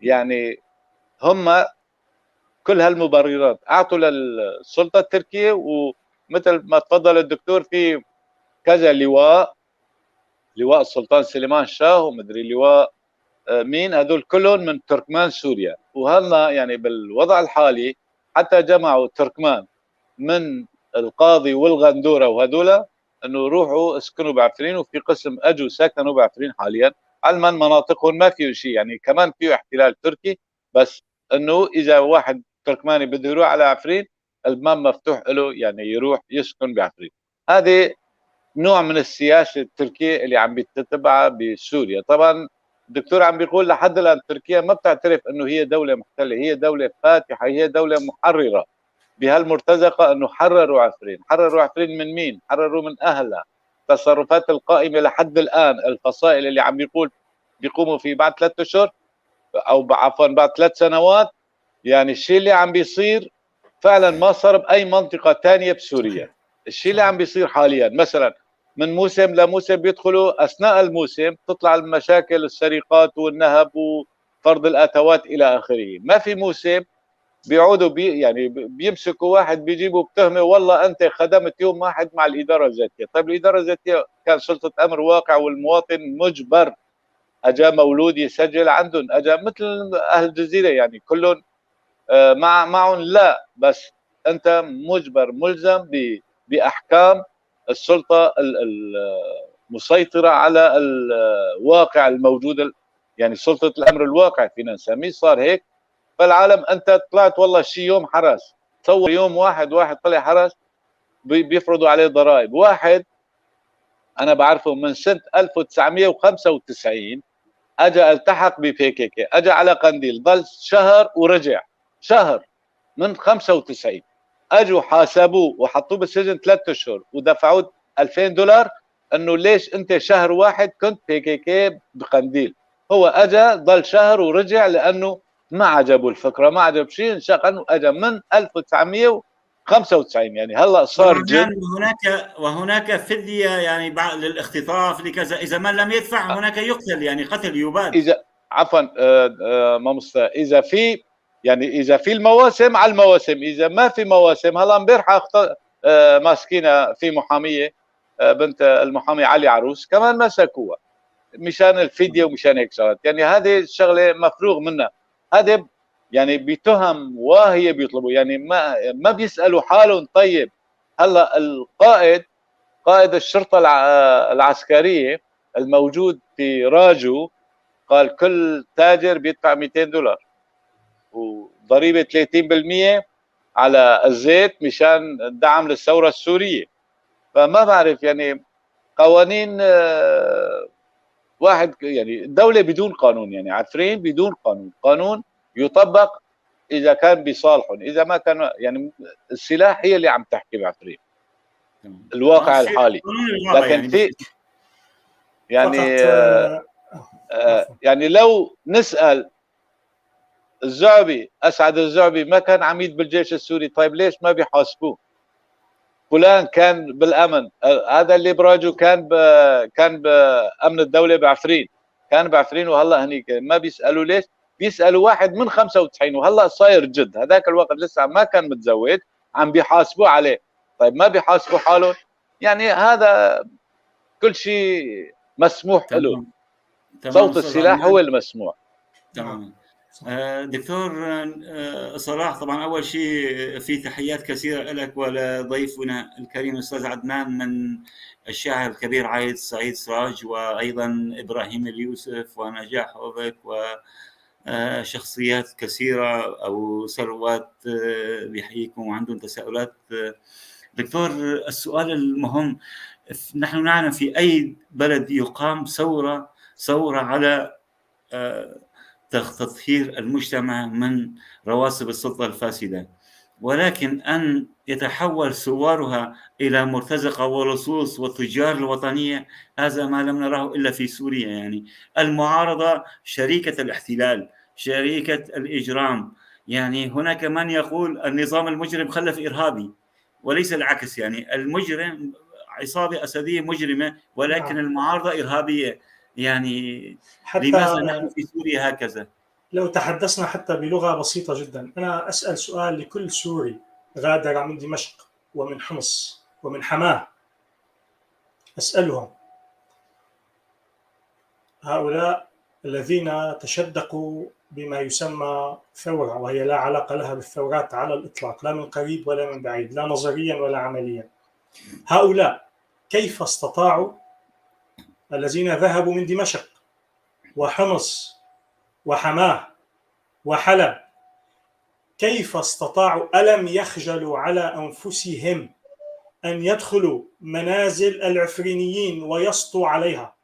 يعني هم كل هالمبررات اعطوا للسلطه التركيه. ومثل ما تفضل الدكتور في كذا لواء السلطان سليمان شاه ومدري لواء مين، هذول كلهم من تركمان سوريا. وهلا يعني بالوضع الحالي حتى جمعوا تركمان من القاضي والغندوره وهذول انه روحوا اسكنوا بعفرين، وفي قسم اجوا سكنوا بعفرين حاليا علما مناطقهم ما فيه شيء، يعني كمان فيه احتلال تركي، بس انه اذا واحد تركماني بده يروح على عفرين الباب مفتوح له يعني يروح يسكن بعفرين. هذه نوع من السياسه التركيه اللي عم بتتبعها بسوريا. طبعا الدكتور عم بيقول لحد الان تركيا ما بتعترف انه هي دوله محتله، هي دوله فاتحه، هي دوله محرره بهالمرتزقه انه حرروا عفرين. حرروا عفرين من مين؟ حرروا من اهلها. التصرفات القائمه لحد الان الفصائل اللي عم بيقوموا فيه بعد 3 اشهر او عفوا بعد 3 سنوات، يعني الشيء اللي عم بيصير فعلا ما صار باي منطقه ثانيه بسوريا. الشيء اللي عم بيصير حاليا مثلا من موسم لموسم بيدخلوا اثناء الموسم تطلع المشاكل السرقات والنهب وفرض الاتوات الى اخره. ما في موسم بيعودوا يعني بيمسكوا واحد بيجيبوا بتهمه والله انت خدمت يوم واحد مع الاداره الذاتيه. طيب الاداره الذاتيه كان سلطه امر واقع والمواطن مجبر، اجى مولود يسجل عندهم، اجى مثل اهل الجزيره يعني كلهم معهم. لا بس انت مجبر ملزم باحكام السلطه المسيطره على الواقع الموجود، يعني سلطه الامر الواقع فينا نسميه صار هيك. فالعالم انت طلعت والله شي يوم حرس، تصور يوم واحد طلع حرس بيفرضوا عليه ضرائب. واحد انا بعرفه من سنه 1995 اجى التحق بPKK، اجى على قنديل ضل شهر ورجع شهر من 95. اجوا حاسبوه وحطوه بالسجن 3 اشهر ودفعوه $2000 انه ليش انت شهر واحد كنت PKK بقنديل. هو اجى ضل شهر ورجع لانه ما عجبه الفكره، ما عجب شيء، انشق انه اجى من 1995. يعني هلا صار جن. وهناك فديه يعني للاختطاف لكذا، اذا من لم يدفع هناك يقتل، يعني قتل يباد. اذا عفوا ما اذا في يعني اذا في المواسم على المواسم، اذا ما في مواسم. هلا امبارح ماسكينها في محاميه بنت المحامي علي عروس كمان مسكوها مشان الفديه ومشان هيك شغلات. يعني هذه الشغله مفروغ منها. هذا يعني بتهم واهيه بيطلبوا، يعني ما بيسالوا حالهم. طيب هلا قائد الشرطه العسكريه الموجود في راجو قال كل تاجر بيدفع $200 وضريبه 30% على الزيت مشان الدعم للثوره السوريه. فما بعرف يعني قوانين واحد يعني دولة بدون قانون، يعني عفرين بدون قانون يطبق إذا كان بصالحهم، إذا ما كان يعني السلاح هي اللي عم تحكي بعفرين. الواقع الحالي. لكن في يعني يعني لو نسأل الزعبي، أسعد الزعبي ما كان عميد بالجيش السوري، طيب ليش ما بيحاسبوه؟ فلان كان بالأمن، هذا اللي براجو كان بأمن الدولة بعفرين، كان بعفرين وهلا هنيك ما بيسألوا ليش؟ بيسألوا واحد من 95 وهلا صاير جد، هذاك الوقت لسه ما كان متزوج، عم بيحاسبوه عليه. طيب ما بيحاسبوا حالهم؟ يعني هذا كل شيء مسموح له، صوت السلاح هو المسموع. تمام. دكتور صلاح، طبعا أول شيء في تحيات كثيرة لك ولضيفنا الكريم الأستاذ عدنان من الشاعر الكبير عايد سعيد سراج، وأيضا إبراهيم اليوسف ونجاح أوبك وشخصيات كثيرة أو ثروات بيحييكم وعندهم تساؤلات. دكتور، السؤال المهم، نحن نعلم في أي بلد يقام ثورة على تطهير المجتمع من رواسب السلطة الفاسدة، ولكن أن يتحول ثوارها إلى مرتزقة ولصوص والتجار الوطنية، هذا ما لم نراه إلا في سوريا. يعني المعارضة شريكة الاحتلال، شريكة الإجرام. يعني هناك من يقول النظام المجرم خلف إرهابي، وليس العكس. يعني المجرم عصابة أسدية مجرمة، ولكن المعارضة إرهابية. يعني لماذا نحن في سوريا هكذا؟ لو تحدثنا حتى بلغة بسيطة جدا، أنا أسأل سؤال لكل سوري غادر من دمشق ومن حمص ومن حماه، أسألهم: هؤلاء الذين تشدقوا بما يسمى ثورة، وهي لا علاقة لها بالثورات على الإطلاق، لا من قريب ولا من بعيد، لا نظريا ولا عمليا، هؤلاء كيف استطاعوا، الذين ذهبوا من دمشق وحمص وحماه وحلب، كيف استطاعوا؟ ألم يخجلوا على أنفسهم أن يدخلوا منازل العفرينيين ويسطوا عليها؟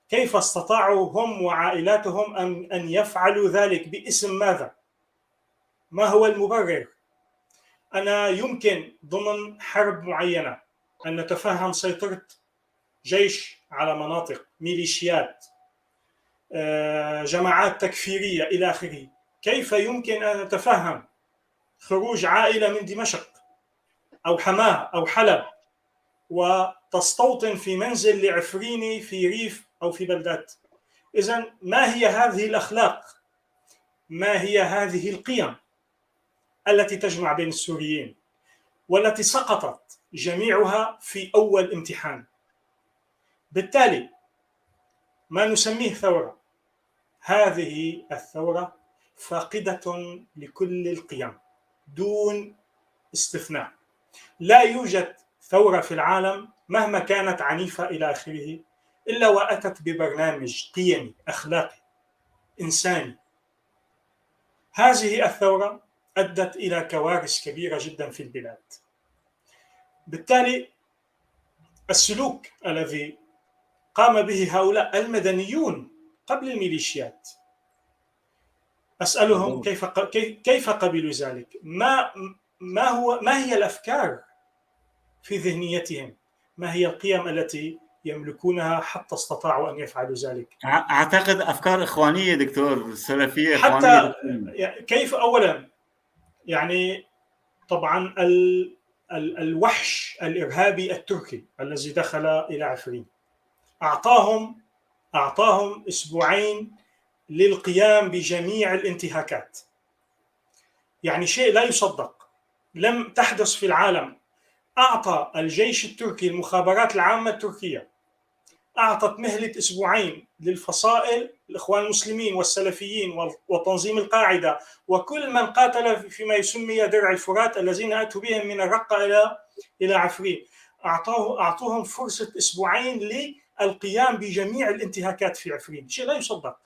كيف استطاعوا هم وعائلاتهم أن يفعلوا ذلك؟ باسم ماذا؟ ما هو المبرر؟ أنا يمكن ضمن حرب معينة أن نتفهم سيطرة جيش على مناطق، ميليشيات، جماعات تكفيرية إلى آخره. كيف يمكن أن نتفهم خروج عائلة من دمشق أو حماه أو حلب وتستوطن في منزل لعفريني في ريف أو في بلدات؟ إذن ما هي هذه الأخلاق؟ ما هي هذه القيم التي تجمع بين السوريين والتي سقطت جميعها في أول امتحان؟ بالتالي ما نسميه ثورة، هذه الثورة فاقدة لكل القيم دون استثناء. لا يوجد ثورة في العالم مهما كانت عنيفة إلى آخره إلا وأتت ببرنامج قيمي أخلاقي إنساني. هذه الثورة أدت إلى كوارث كبيرة جدا في البلاد. بالتالي السلوك الذي قام به هؤلاء المدنيون قبل الميليشيات، أسألهم كيف قبلوا ذلك؟ ما هي الأفكار في ذهنيتهم؟ ما هي القيم التي يملكونها حتى استطاعوا أن يفعلوا ذلك؟ أعتقد أفكار إخوانية دكتور، سلفية حتى إخوانية. كيف أولا، يعني طبعا الوحش الإرهابي التركي الذي دخل إلى عفرين أعطاهم أسبوعين للقيام بجميع الانتهاكات. يعني شيء لا يصدق، لم تحدث في العالم. أعطى الجيش التركي، المخابرات العامة التركية أعطت مهلة أسبوعين للفصائل، الإخوان المسلمين والسلفيين وتنظيم القاعدة وكل من قاتل فيما يسمى درع الفرات الذين أتوا بهم من الرقة إلى عفرين. أعطوهم فرصة أسبوعين للقيام بجميع الانتهاكات في عفرين. شيء لا يصدق،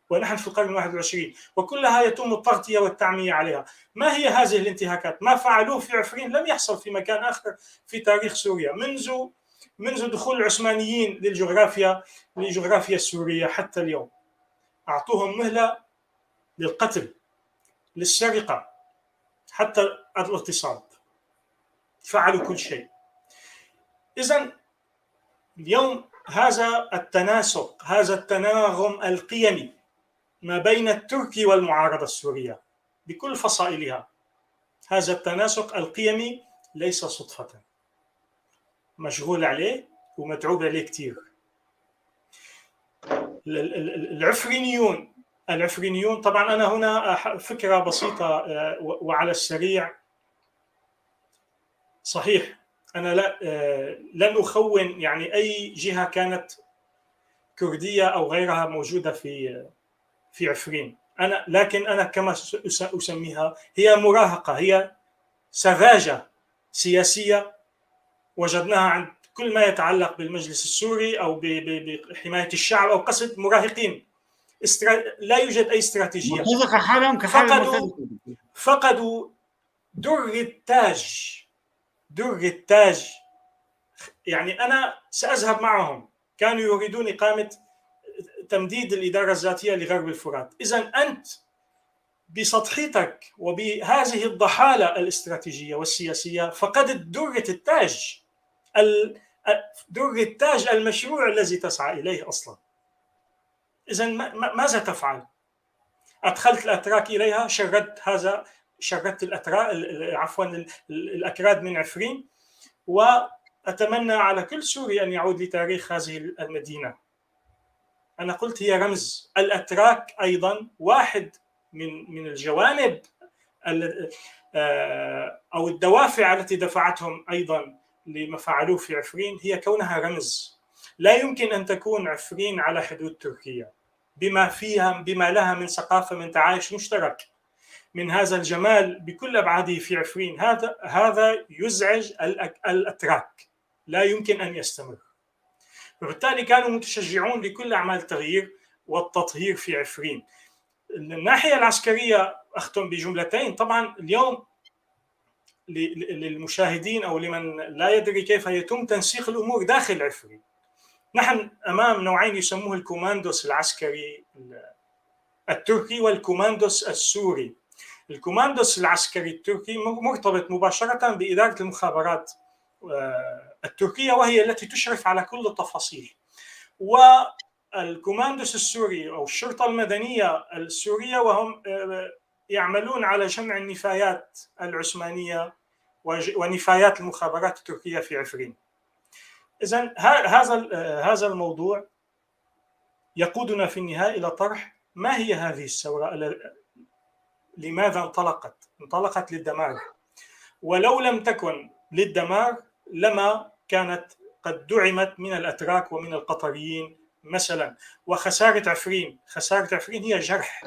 ونحن في القرن 21 وكلها يتم التغطية والتعمية عليها. ما هي هذه الانتهاكات؟ ما فعلوه في عفرين لم يحصل في مكان آخر في تاريخ سوريا منذ دخول العثمانيين للجغرافيا السورية حتى اليوم. أعطوهم مهلة للقتل، للسرقة، حتى الاغتصاب، فعلوا كل شيء. إذن اليوم هذا التناسق، هذا التناغم القيمي ما بين التركي والمعارضة السورية بكل فصائلها، هذا التناسق القيمي ليس صدفة، مشغول عليه ومتعوب عليه كتير. العفرينيون طبعا أنا هنا فكرة بسيطة وعلى السريع. صحيح أنا لن أخون يعني أي جهة كانت كردية أو غيرها موجودة في عفرين، لكن أنا كما أسميها هي مراهقة، هي سذاجة سياسية وجدناها عند كل ما يتعلق بالمجلس السوري أو بحماية الشعب أو قصد مراهقين. لا يوجد أي استراتيجية، فقدوا در التاج. يعني أنا سأذهب معهم، كانوا يريدون إقامة تمديد الإدارة الذاتية لغرب الفرات. إذن أنت بسطحيتك وبهذه الضحالة الاستراتيجية والسياسية فقدت در التاج المشروع الذي تسعى إليه أصلا. إذن ماذا تفعل؟ أدخلت الأتراك إليها، شردت الأكراد من عفرين، وأتمنى على كل سوري أن يعود لتاريخ هذه المدينة. أنا قلت هي رمز. الأتراك أيضا واحد من الجوانب أو الدوافع التي دفعتهم أيضا لما فعلوه في عفرين هي كونها رمز. لا يمكن أن تكون عفرين على حدود تركيا بما لها من ثقافة، من تعايش مشترك، من هذا الجمال بكل أبعاده في عفرين. هذا يزعج الأتراك، لا يمكن أن يستمر. وبالتالي كانوا متشجعون لكل أعمال التغيير والتطهير في عفرين. الناحية العسكرية أختم بجملتين. طبعا اليوم للمشاهدين أو لمن لا يدري كيف يتم تنسيق الأمور داخل عفرين، نحن أمام نوعين يسموه الكوماندوس العسكري التركي والكوماندوس السوري. الكوماندوس العسكري التركي مرتبط مباشرة بإدارة المخابرات التركية، وهي التي تشرف على كل التفاصيل. والكوماندوس السوري أو الشرطة المدنية السورية وهم يعملون على جمع النفايات العثمانية ونفايات المخابرات التركية في عفرين. إذن هذا الموضوع يقودنا في النهاية إلى طرح ما هي هذه الثورة؟ لماذا انطلقت للدمار؟ ولو لم تكن للدمار لما كانت قد دعمت من الأتراك ومن القطريين مثلا. وخسارة عفرين هي جرح،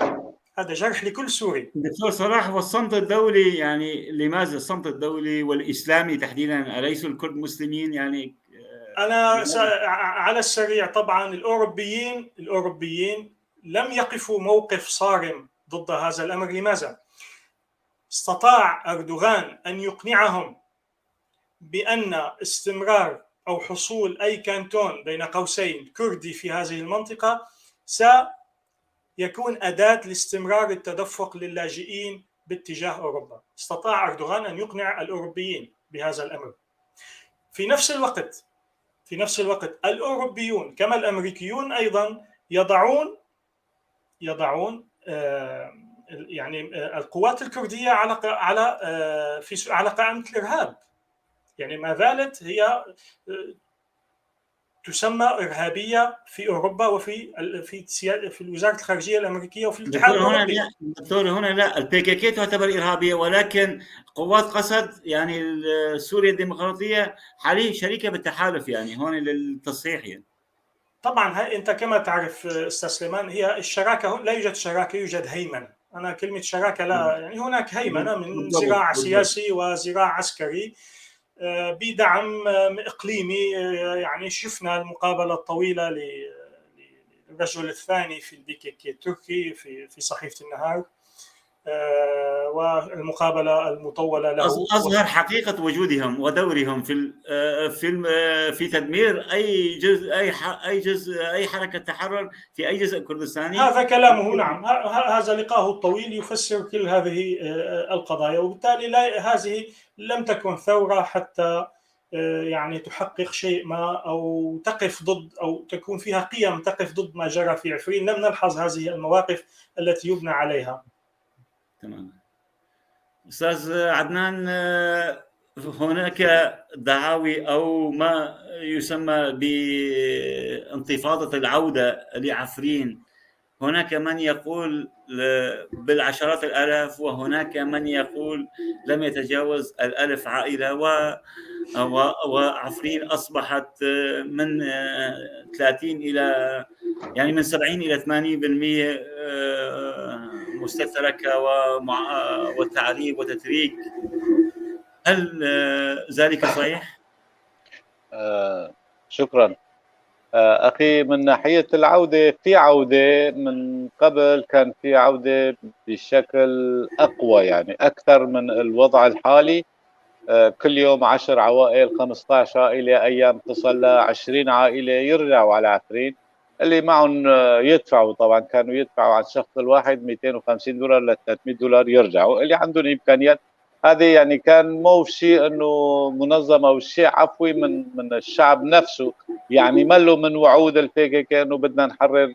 هذا جرح لكل سوري. دكتور صلاح، والصمت الدولي يعني لماذا الصمت الدولي والإسلامي تحديدا؟ أليسوا الكرد مسلمين؟ يعني أنا على السريع طبعا الأوروبيين لم يقفوا موقف صارم ضد هذا الأمر. لماذا؟ استطاع أردوغان أن يقنعهم بأن استمرار أو حصول أي كانتون بين قوسين كردي في هذه المنطقة سيكون أداة لاستمرار التدفق للاجئين باتجاه أوروبا. استطاع أردوغان أن يقنع الأوروبيين بهذا الأمر. في نفس الوقت الأوروبيون كما الأمريكيون أيضا يضعون يعني القوات الكردية على قائمة الإرهاب. يعني ما زالت هي تسمى إرهابية في أوروبا في وزارة الخارجية الأمريكية وفي الاتحاد الأوروبي. دكتور هنا لا، البي كي كي تعتبر إرهابية، ولكن قوات قسد يعني سوريا الديمقراطية حاليا شريكة بالتحالف، يعني هون للتصحيح. يعني طبعا أنت كما تعرف أستاذ سليمان، هي الشراكة لا يوجد شراكة، يوجد هيمنة. أنا كلمة شراكة لا، يعني هناك هيمنة من ذراع سياسي وذراع عسكري بدعم إقليمي. يعني شفنا المقابلة الطويلة للرجل الثاني في البي كي كي التركي في صحيفة النهار، والمقابلة المطولة له أظهر حقيقة وجودهم ودورهم في تدمير أي حركة تحرر في أي جزء كردستاني. هذا كلامه. نعم، هذا لقاءه الطويل يفسر كل هذه القضايا. وبالتالي هذه لم تكن ثورة حتى يعني تحقق شيء ما أو تقف ضد أو تكون فيها قيم تقف ضد ما جرى في عفرين. لم نلحظ هذه المواقف التي يبنى عليها. تمام. أستاذ عدنان، هناك دعاوي أو ما يسمى بانتفاضة العودة لعفرين. هناك من يقول بالعشرات الآلاف، وهناك من يقول لم يتجاوز 1000 عائلة، وعفرين أصبحت من 30 إلى يعني من 70 إلى 80% مستتركة وتعريب وتتريك. هل ذلك صحيح؟ شكرا أخي. من ناحية العودة، في عودة من قبل، كان في عودة بشكل أقوى يعني أكثر من الوضع الحالي. كل يوم 10 عوائل 15 عائلة، أيام تصل ل 20 عائلة يرجعوا على عفرين. اللي معهم يدفعوا، طبعا كانوا يدفعوا عن الشخص الواحد $250 ل $300 يرجعوا. اللي عندهم إمكانيات هذه يعني كان مو شيء انه منظم او شيء عفوي من الشعب نفسه. يعني ملوا من وعود الفيكك انه بدنا نحرر،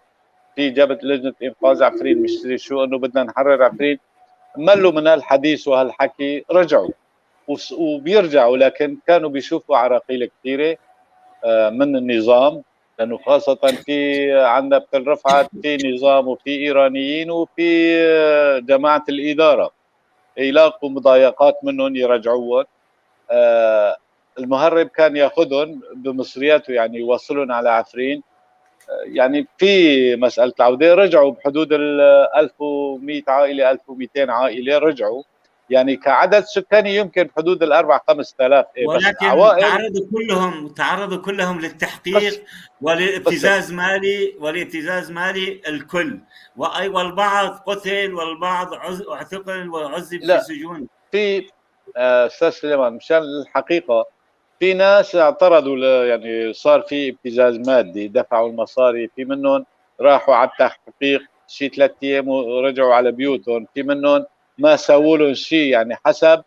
في جابت لجنه انقاذ عفرين مشتري شو انه بدنا نحرر عفرين. ملوا من هالحديث وهالحكي، رجعوا وبيرجعوا، لكن كانوا بيشوفوا عراقيل كثيره من النظام، لانه خاصه في عندنا بتل رفعت في نظام وفي ايرانيين وفي جماعه الاداره يلاقوا مضايقات منهم يرجعوهم. المهرب كان ياخذهم بمصرياته يعني يوصلهم على عفرين. يعني في مساله العوده رجعوا بحدود ال 1100 عائله 1200 عائله رجعوا، يعني كعدد سكاني يمكن بحدود ال 4000 5000. ولكن عوائل تعرضوا كلهم للتحقيق ولابتزاز مالي الكل، والبعض قتل والبعض اعتقل وعذب في سجون. في استاذ سليمان، مشان الحقيقه في ناس اعترضوا، يعني صار في ابتزاز مادي، دفعوا المصاري. في منهم راحوا على التحقيق شيء 3 ايام ورجعوا على بيوتهم. في منهم ما سووا لهم شيء، يعني حسب.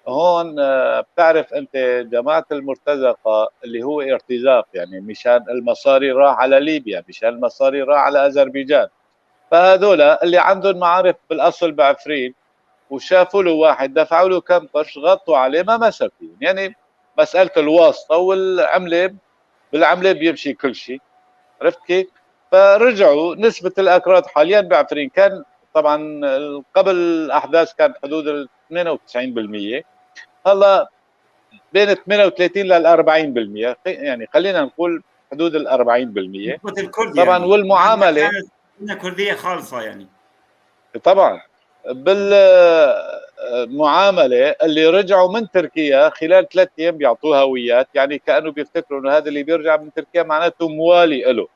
هون بتعرف انت جماعه المرتزقه اللي هو ارتزاق، يعني مشان المصاري راح على ليبيا، مشان المصاري راح على اذربيجان. فهذول اللي عندهم معارف بالاصل بعفرين وشافوا له واحد دفعوا له كم قرش، غطوا عليه ما مسكوا. يعني مساله الواسطه والعمله، بالعمله بيمشي كل شيء، عرفت كيف؟ فرجعوا. نسبه الاكراد حاليا بعفرين كان طبعا قبل الاحداث كانت حدود ال 92%، هلا بين 38 لل 40%، يعني خلينا نقول حدود ال 40%. طبعا يعني. والمعامله كانت كرديه خالصه يعني. طبعا بالمعامله اللي رجعوا من تركيا خلال 3 ايام بيعطوه هويات، يعني كانوا بيفتكروا انه هذا اللي بيرجع من تركيا معناته موالي له.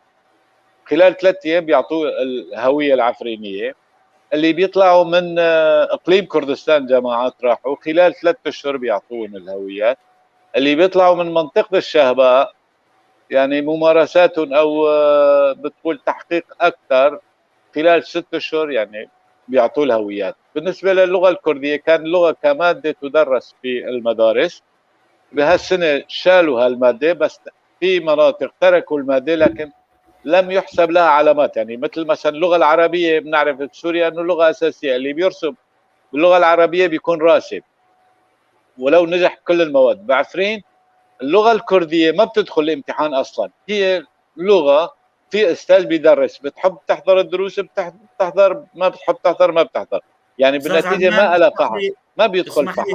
خلال 3 ايام بيعطوه الهويه العفرينيه. اللي بيطلعوا من اقليم كردستان جماعات راحوا خلال 3 اشهر بيعطوهم الهويات. اللي بيطلعوا من منطقه الشهباء يعني ممارساتهم او بتقول تحقيق اكثر خلال 6 اشهر يعني بيعطوا الهويات. بالنسبه للغه الكرديه كان لغه كماده تدرس في المدارس، بهالسنه شالوا هالماده، بس في مناطق تركوا الماده لكن لم يحسب لها علامات. يعني مثل مثلا اللغه العربيه بنعرف بسوريا انه لغه اساسيه، اللي بيرسم باللغه العربيه بيكون راسب ولو نجح كل المواد. بعفرين اللغه الكرديه ما بتدخل الامتحان اصلا، هي لغه في استاذ بيدرس، بتحب تحضر الدروس بتحضر، ما بتحب تحضر ما بتحضر، يعني بالنتيجه ما لها فحص، ما بيدخل فحص.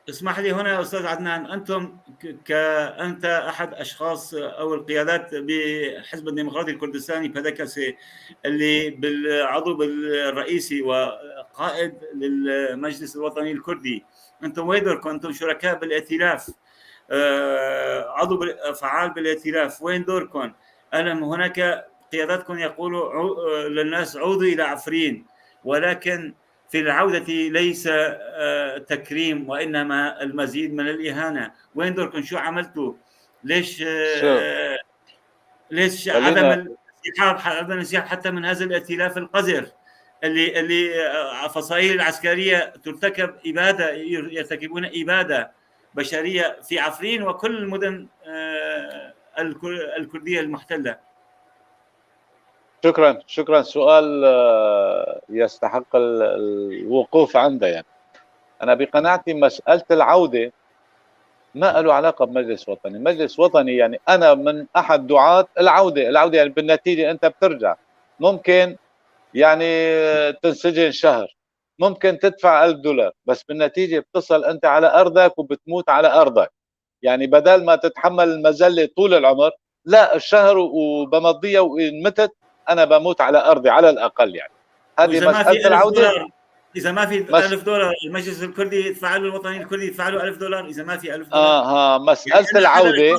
اسمح لي هنا استاذ عدنان، انتم انت احد اشخاص او القيادات بحزب الديمقراطي الكردستاني بادكسي، اللي بالعضو الرئيسي وقائد للمجلس الوطني الكردي. انتم وين دوركم؟ انتم شركاء بالائتلاف، عضو فعال بالائتلاف، وين دوركم؟ هناك قياداتكم يقولوا للناس عودوا الى عفرين، ولكن في العودة ليس تكريم وإنما المزيد من الإهانة. وين دوركم؟ شو عملتوا؟ ليش عدم الانسحاب حتى من هذا الائتلاف القذر اللي فصائل العسكرية ترتكب إبادة، يرتكبون إبادة بشرية في عفرين وكل المدن الكردية المحتلة. شكرا. سؤال يستحق الوقوف عنده. يعني أنا بقناعتي مسألة العودة ما له علاقة بمجلس وطني. مجلس وطني يعني أنا من أحد دعاة العودة يعني بالنتيجة أنت بترجع، ممكن يعني تنسجن شهر، ممكن تدفع $1000، بس بالنتيجة بتصل أنت على أرضك وبتموت على أرضك. يعني بدل ما تتحمل المذلة طول العمر، لا، الشهر وبمضيها وإن متت أنا بموت على أرضي على الأقل. يعني هذه وإذا ما في مسألة العودة. $1000، إذا ما في $1000 المجلس الكردي يدفع له، الوطني الكردي يدفع له $1000. إذا ما في $1000 مسألة يعني العودة. أنا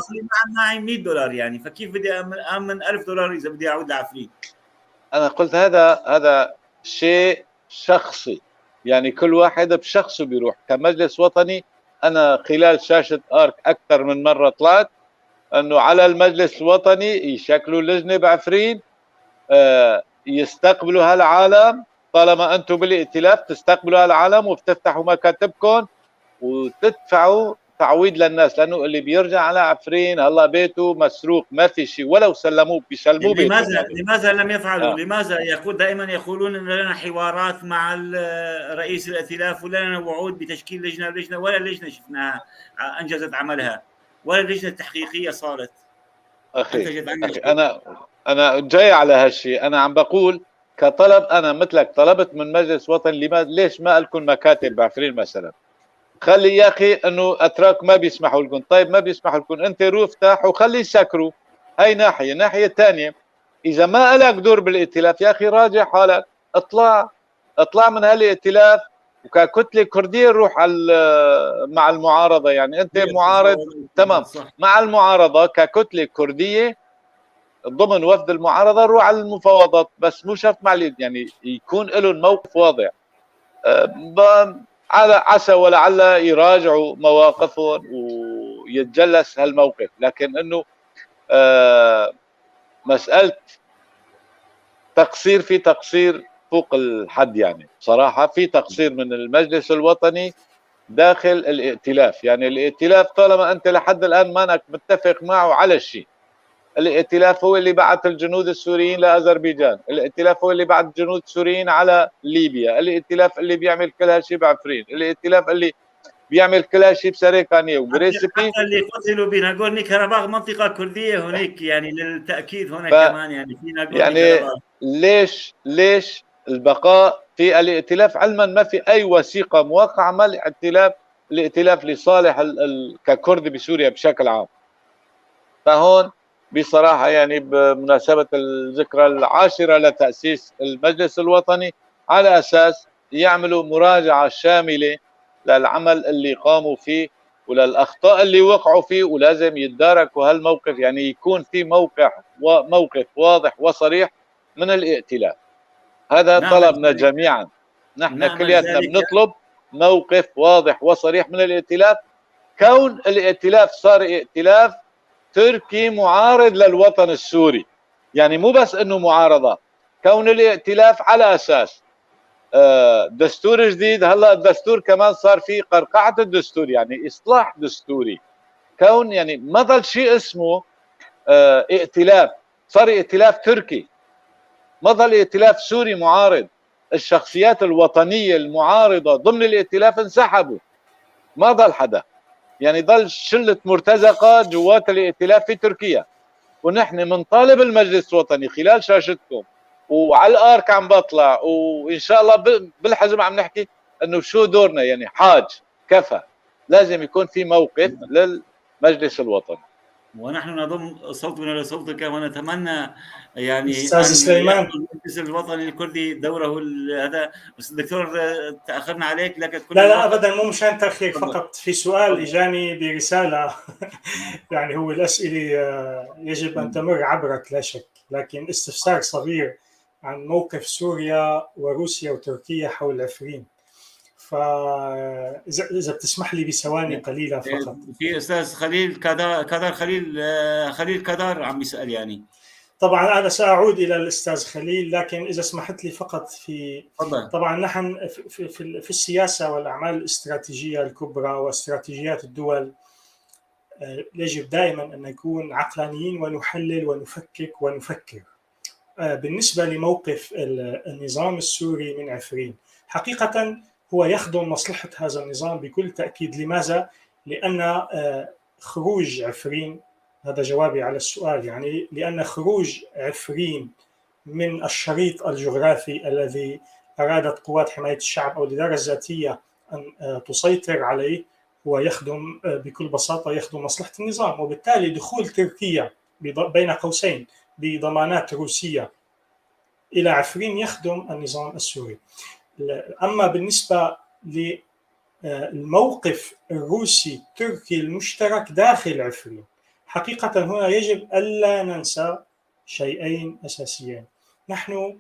معي $100، يعني فكيف بدي أمن $1000 إذا بدي أعود لعفرين؟ أنا قلت هذا شيء شخصي، يعني كل واحد بشخصه بيروح. كمجلس وطني أنا خلال شاشة آرك أكثر من مرة طلعت أنه على المجلس الوطني يشكلوا لجنة بعفرين يستقبلوا هالعالم. طالما أنتم بالائتلاف تستقبلوا هالعالم وبتفتحوا مكاتبكم وتدفعوا تعويض للناس، لأنه اللي بيرجع على عفرين هلا بيته مسروق، ما في شيء، ولو سلموه بيسلموه بيته. لماذا لم يفعلوا؟ لماذا دائما يقولون ان لنا حوارات مع رئيس الائتلاف ولنا وعود بتشكيل لجنه ولا لجنه شفناها انجزت عملها، ولا لجنه تحقيقيه صارت. أخي انا جاي على هالشيء. انا عم بقول كطلب، انا مثلك طلبت من مجلس وطني ليش ما لكم مكاتب بعفرين مثلا؟ خلي يا اخي انه اتراك ما بيسمحوا لكم. طيب ما بيسمحوا لكم، انت روح افتح وخلي يسكروا. هي ناحيه ثانيه، اذا ما لك دور بالائتلاف يا اخي راجع حالك، اطلع من هالائتلاف وككتله كرديه روح مع المعارضه. يعني انت معارض تمام، مع المعارضه ككتله كرديه ضمن وفد المعارضه روح على المفاوضات، بس مو شرط مع يعني يكون لهم موقف واضح. على عسى ولعل يراجعوا مواقفهم ويتجلس هالموقف. لكن انه مسألة تقصير، في تقصير فوق الحد. يعني صراحة في تقصير من المجلس الوطني داخل الائتلاف. يعني الائتلاف طالما انت لحد الان مانك متفق معه على الشيء، الائتلاف هو اللي بعث الجنود السوريين لأذربيجان، الائتلاف هو اللي بعث الجنود السوريين على ليبيا، الائتلاف اللي بيعمل كل هالشيء بعفرين، الائتلاف اللي بيعمل كل هالشيء بسريكانية وبريسبي. حتى اللي قتلوا بناغورني كاراباخ منطقة كردية هناك، يعني للتأكيد هنا كمان يعني في ناغورني يعني كاراباخ. ليش البقاء في الائتلاف علما ما في أي وثيقة موقعة مع الائتلاف لصالح ككرد بسوريا بشكل عام؟ فهون بصراحة يعني بمناسبة الذكرى 10 لتأسيس المجلس الوطني، على أساس يعملوا مراجعة شاملة للعمل اللي قاموا فيه وللأخطاء اللي وقعوا فيه، ولازم يتداركوا هالموقف. يعني يكون في موقف واضح وصريح من الائتلاف. هذا طلبنا جميعا، نحن كلياتنا بنطلب موقف واضح وصريح من الائتلاف. كون الائتلاف صار ائتلاف تركي معارض للوطن السوري، يعني مو بس انه معارضه، كون الائتلاف على اساس دستور جديد. هلا الدستور كمان صار فيه قرقعه الدستور، يعني اصلاح دستوري. كون يعني ما ضل شيء اسمه ائتلاف، صار ائتلاف تركي، ما ضل ائتلاف سوري معارض. الشخصيات الوطنيه المعارضه ضمن الائتلاف انسحبوا، ما ضل حدا. يعني ضل شله مرتزقه جوات الائتلاف في تركيا. ونحن بنطالب المجلس الوطني خلال شاشتكم وعلى الارك عم بطلع، وان شاء الله بالحزم عم نحكي انه شو دورنا. يعني حاج كفى، لازم يكون في موقف للمجلس الوطني. ونحن نضم صوتنا لصوتك ونتمنى يعني أستاذ سليمان المجلس الوطني الكردي دوره هذا. بس الدكتور تأخرنا عليك، لكن لا أبدا، مو مشان تأخير، فقط في سؤال إجاني برسالة يعني هو الأسئلة يجب أن تمر عبرك لا شك، لكن استفسار صغير عن موقف سوريا وروسيا وتركيا حول عفرين. فإذا بتسمح لي بثواني قليلة فقط. في أستاذ خليل كدار، خليل كدار عم يسأل يعني. طبعا أنا سأعود إلى الأستاذ خليل، لكن إذا سمحت لي فقط طبعا نحن في السياسة والأعمال الاستراتيجية الكبرى واستراتيجيات الدول يجب دائما أن نكون عقلانيين ونحلل ونفكك ونفكر. بالنسبة لموقف النظام السوري من عفرين، حقيقة هو يخدم مصلحة هذا النظام بكل تأكيد. لماذا؟ لأن خروج عفرين، هذا جوابي على السؤال، يعني لأن خروج عفرين من الشريط الجغرافي الذي أرادت قوات حماية الشعب أو الإدارة الذاتية أن تسيطر عليه هو يخدم بكل بساطة يخدم مصلحة النظام، وبالتالي دخول تركيا بين قوسين بضمانات روسية إلى عفرين يخدم النظام السوري. أما بالنسبة للموقف الروسي التركي المشترك داخل عفرين، حقيقة هنا يجب ألا ننسى شيئين أساسيين. نحن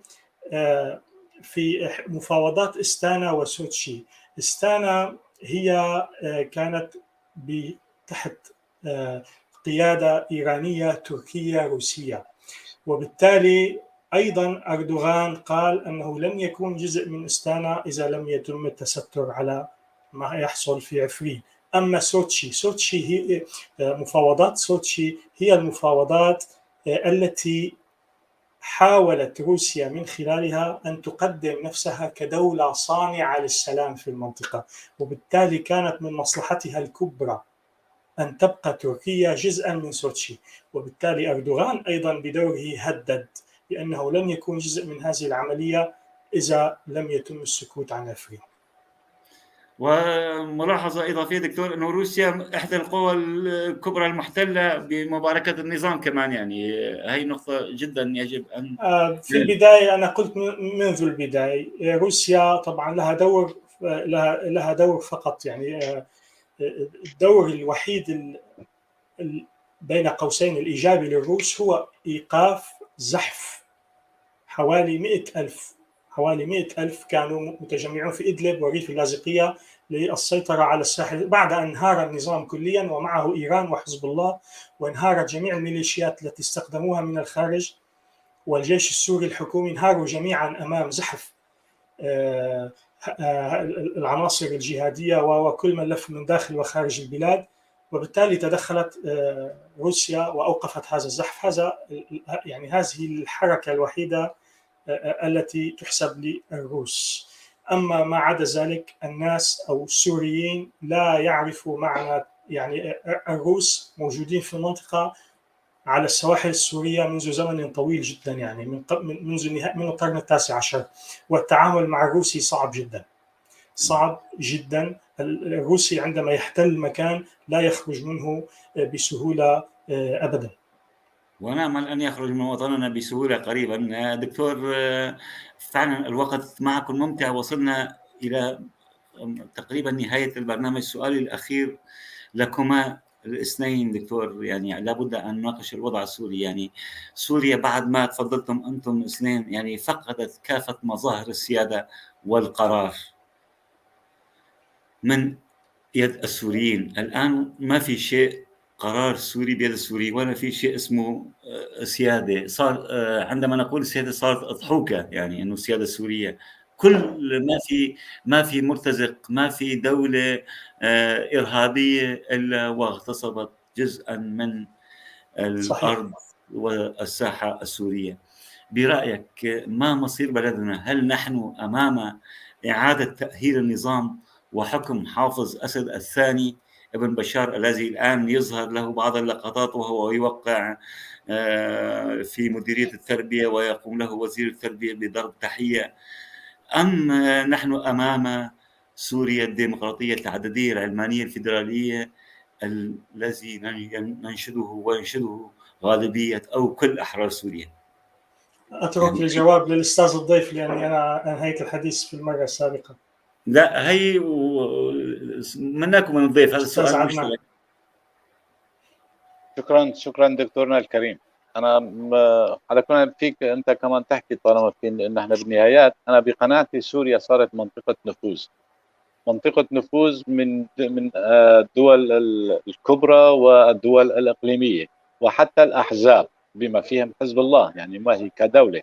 في مفاوضات استانا وسوتشي، استانا هي كانت تحت قيادة إيرانية تركية روسية، وبالتالي أيضا أردوغان قال أنه لن يكون جزء من استانا إذا لم يتم التستر على ما يحصل في عفرين. أما سوتشي هي مفاوضات سوتشي هي المفاوضات التي حاولت روسيا من خلالها أن تقدم نفسها كدولة صانعة للسلام في المنطقة، وبالتالي كانت من مصلحتها الكبرى أن تبقى تركيا جزءا من سوتشي. وبالتالي أردوغان أيضا بدوره هدد بأنه لن يكون جزء من هذه العملية إذا لم يتم السكوت عن عفرين. وملاحظة إضافية دكتور أنه روسيا إحدى القوى الكبرى المحتلة بمباركة النظام كمان، يعني هي نقطة جدا يجب أن في البداية أنا قلت منذ البداية روسيا طبعا لها دور فقط، يعني الدور الوحيد بين قوسين الإيجابي للروس هو إيقاف زحف حوالي 100,000 كانوا متجمعون في إدلب وريف اللاذقية للسيطرة على الساحل بعد أن انهار النظام كليا ومعه إيران وحزب الله، وانهارت جميع الميليشيات التي استخدموها من الخارج، والجيش السوري الحكومي انهاروا جميعا أمام زحف العناصر الجهادية وكل من لف من داخل وخارج البلاد. وبالتالي تدخلت روسيا وأوقفت هذا الزحف. يعني هذه الحركة الوحيدة التي تحسب للروس. أما ما عدا ذلك الناس أو السوريين لا يعرفوا معنى، يعني الروس موجودين في المنطقة على السواحل السورية منذ زمن طويل جدا، يعني من القرن التاسع عشر، والتعامل مع الروسي صعب جدا. الروسي عندما يحتل مكان لا يخرج منه بسهولة أبدا، ونأمل أن يخرج من وطننا بسهولة قريبا. دكتور فعلا الوقت معكم ممتع، وصلنا إلى تقريبا نهاية البرنامج. سؤالي الأخير لكما الاثنين دكتور، يعني لابد أن نناقش الوضع السوري. يعني سوريا بعد ما تفضلتم أنتم الاثنين يعني فقدت كافة مظاهر السيادة والقرار من يد السوريين. الآن ما في شيء قرار سوري بيد السوري، ولا في شيء اسمه سيادة. صار عندما نقول سيادة صارت أضحوكة، يعني أنه السيادة السورية كل ما في مرتزق، ما في دولة إرهابية إلا واغتصبت جزءا من الأرض والساحة السورية. برأيك ما مصير بلدنا؟ هل نحن أمام إعادة تأهيل النظام وحكم حافظ أسد الثاني ابن بشار الذي الآن يظهر له بعض اللقطات وهو يوقع في مديرية التربية ويقوم له وزير التربية بضرب تحية، أم نحن أمام سوريا الديمقراطية العددية العلمانية الفيدرالية الذي ننشده وينشده غالبية أو كل أحرار سوريا؟ أترك الجواب للأستاذ الضيف لأني أنا أنهيت الحديث في المرة السابقة. لا، هي منكم من الضيف، هذا السؤال مشترك. شكرا دكتورنا الكريم. انا على كل فيك انت كمان تحكي طالما في ان احنا بالنهايات، انا بقناعتي سوريا صارت منطقة نفوذ من الدول الكبرى والدول الإقليمية وحتى الأحزاب. بما فيهم حزب الله، يعني ما هي كدولة.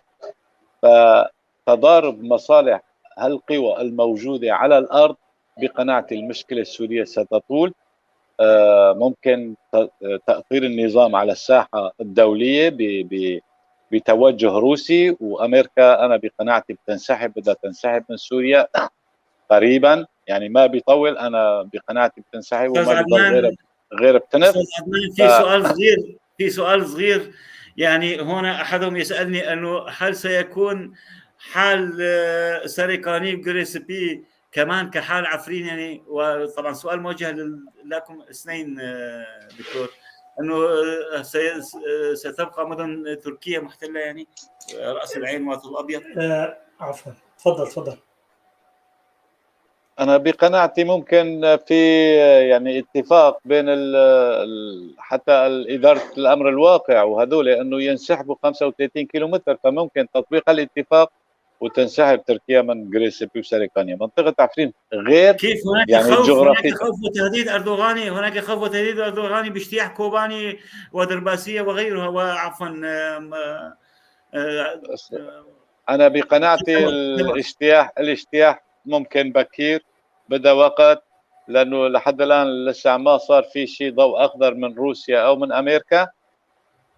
فتضارب مصالح هالقوى الموجودة على الأرض بقناعتي المشكلة السورية ستطول. ممكن تأطير النظام على الساحة الدولية بتوجه روسي، وأمريكا أنا بقناعتي بتنسحب، بدها تنسحب من سوريا قريبا، يعني ما بيطول. أنا بقناعتي بتنسحب وما بيضل غير بتنف. أستاذ عدنان، في سؤال صغير يعني. هنا أحدهم يسألني أنه هل سيكون حال سريكاني وجريسبي كمان كحال عفرين يعني؟ وطبعا سؤال موجه لكم اثنين دكتور، أنه ستبقى مدن تركيا محتلة يعني، رأس العين وطل الأبيض؟ عفوا، تفضل. أنا بقناعتي ممكن في يعني اتفاق بين حتى إدارة الأمر الواقع وهذول أنه ينسحبوا 35 كيلومتر، فممكن تطبيق الاتفاق وتنسحب تركيا من جريسبي وسريكانيا. منطقة عفرين غير كيف هناك يعني خوف، الجغرافية، هناك خوف وتهديد أردوغاني، هناك خوف وتهديد أردوغاني باجتياح كوباني ودرباسية وغيرها، وعفوا أنا بقناعتي الاجتياح ممكن بكير، بدأ وقت، لأنه لحد الآن لسه ما صار في شيء ضوء أخضر من روسيا أو من أمريكا،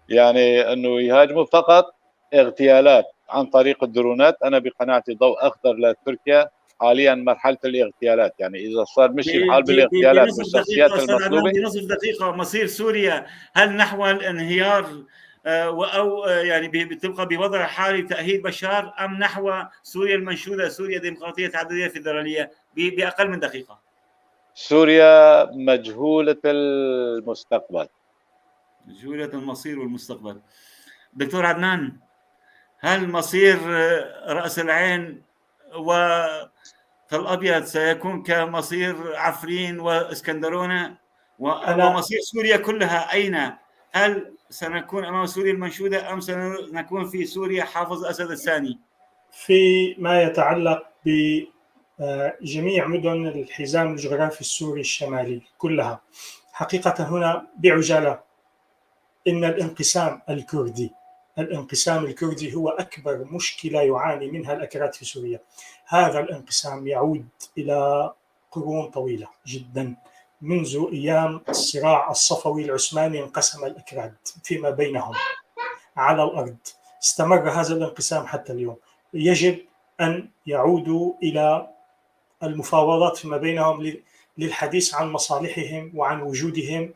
يعني أنه يهاجموا، فقط اغتيالات عن طريق الدرونات. أنا بقناعتي ضوء أخضر لتركيا حاليا مرحلة الاغتيالات، يعني إذا صار مشي الحال بالاغتيالات بالشخصيات المطلوبة. بنصف دقيقة مصير سوريا هل نحو الانهيار أو يعني بتبقى بوضع حالي تأهيل بشار، أم نحو سوريا المنشودة، سوريا ديمقراطية تعددية فيدرالية؟ بأقل من دقيقة. سوريا مجهولة المستقبل، مجهولة المصير والمستقبل. دكتور عدنان، هل مصير رأس العين والأبيض سيكون كمصير عفرين واسكندرونة؟ ومصير سوريا كلها أين؟ هل سنكون أمام سوريا المنشودة، أم سنكون في سوريا حافظ أسد الثاني؟ فيما يتعلق بجميع مدن الحزام الجغرافي السوري الشمالي كلها، حقيقة هنا بعجالة إن الانقسام الكردي هو أكبر مشكلة يعاني منها الأكراد في سوريا. هذا الانقسام يعود إلى قرون طويلة جدا، منذ أيام الصراع الصفوي العثماني انقسم الأكراد فيما بينهم على الأرض. استمر هذا الانقسام حتى اليوم. يجب أن يعودوا إلى المفاوضات فيما بينهم للحديث عن مصالحهم وعن وجودهم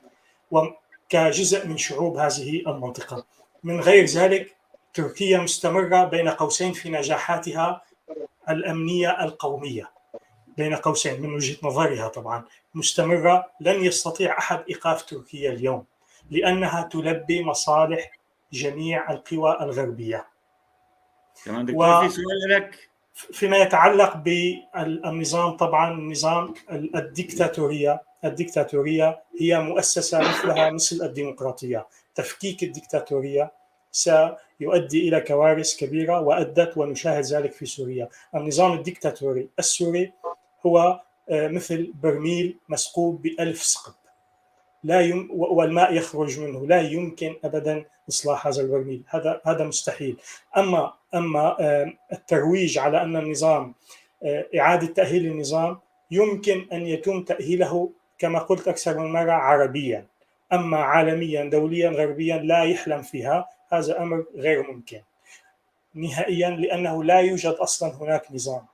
كجزء من شعوب هذه المنطقة. من غير ذلك تركيا مستمرة بين قوسين في نجاحاتها الأمنية القومية، بين قوسين من وجهة نظرها طبعا مستمرة. لن يستطيع أحد إيقاف تركيا اليوم لأنها تلبي مصالح جميع القوى الغربية. تمام دكتور، في سؤال لك فيما يتعلق بالنظام، طبعا النظام الديكتاتورية هي مؤسسة مثلها مثل الديمقراطية. تفكيك الديكتاتورية سيؤدي إلى كوارث كبيرة، وأدت ونشاهد ذلك في سوريا. النظام الديكتاتوري السوري هو مثل برميل مسقوب ب1000 ثقب، والماء يخرج منه، لا يمكن أبدا إصلاح هذا البرميل، هذا مستحيل. أما الترويج على أن النظام، إعادة تأهيل النظام، يمكن أن يتم تأهيله كما قلت أكثر من مرة عربيا، أما عالميا دوليا غربيا لا يحلم فيها. هذا أمر غير ممكن نهائيا، لأنه لا يوجد أصلا هناك نظام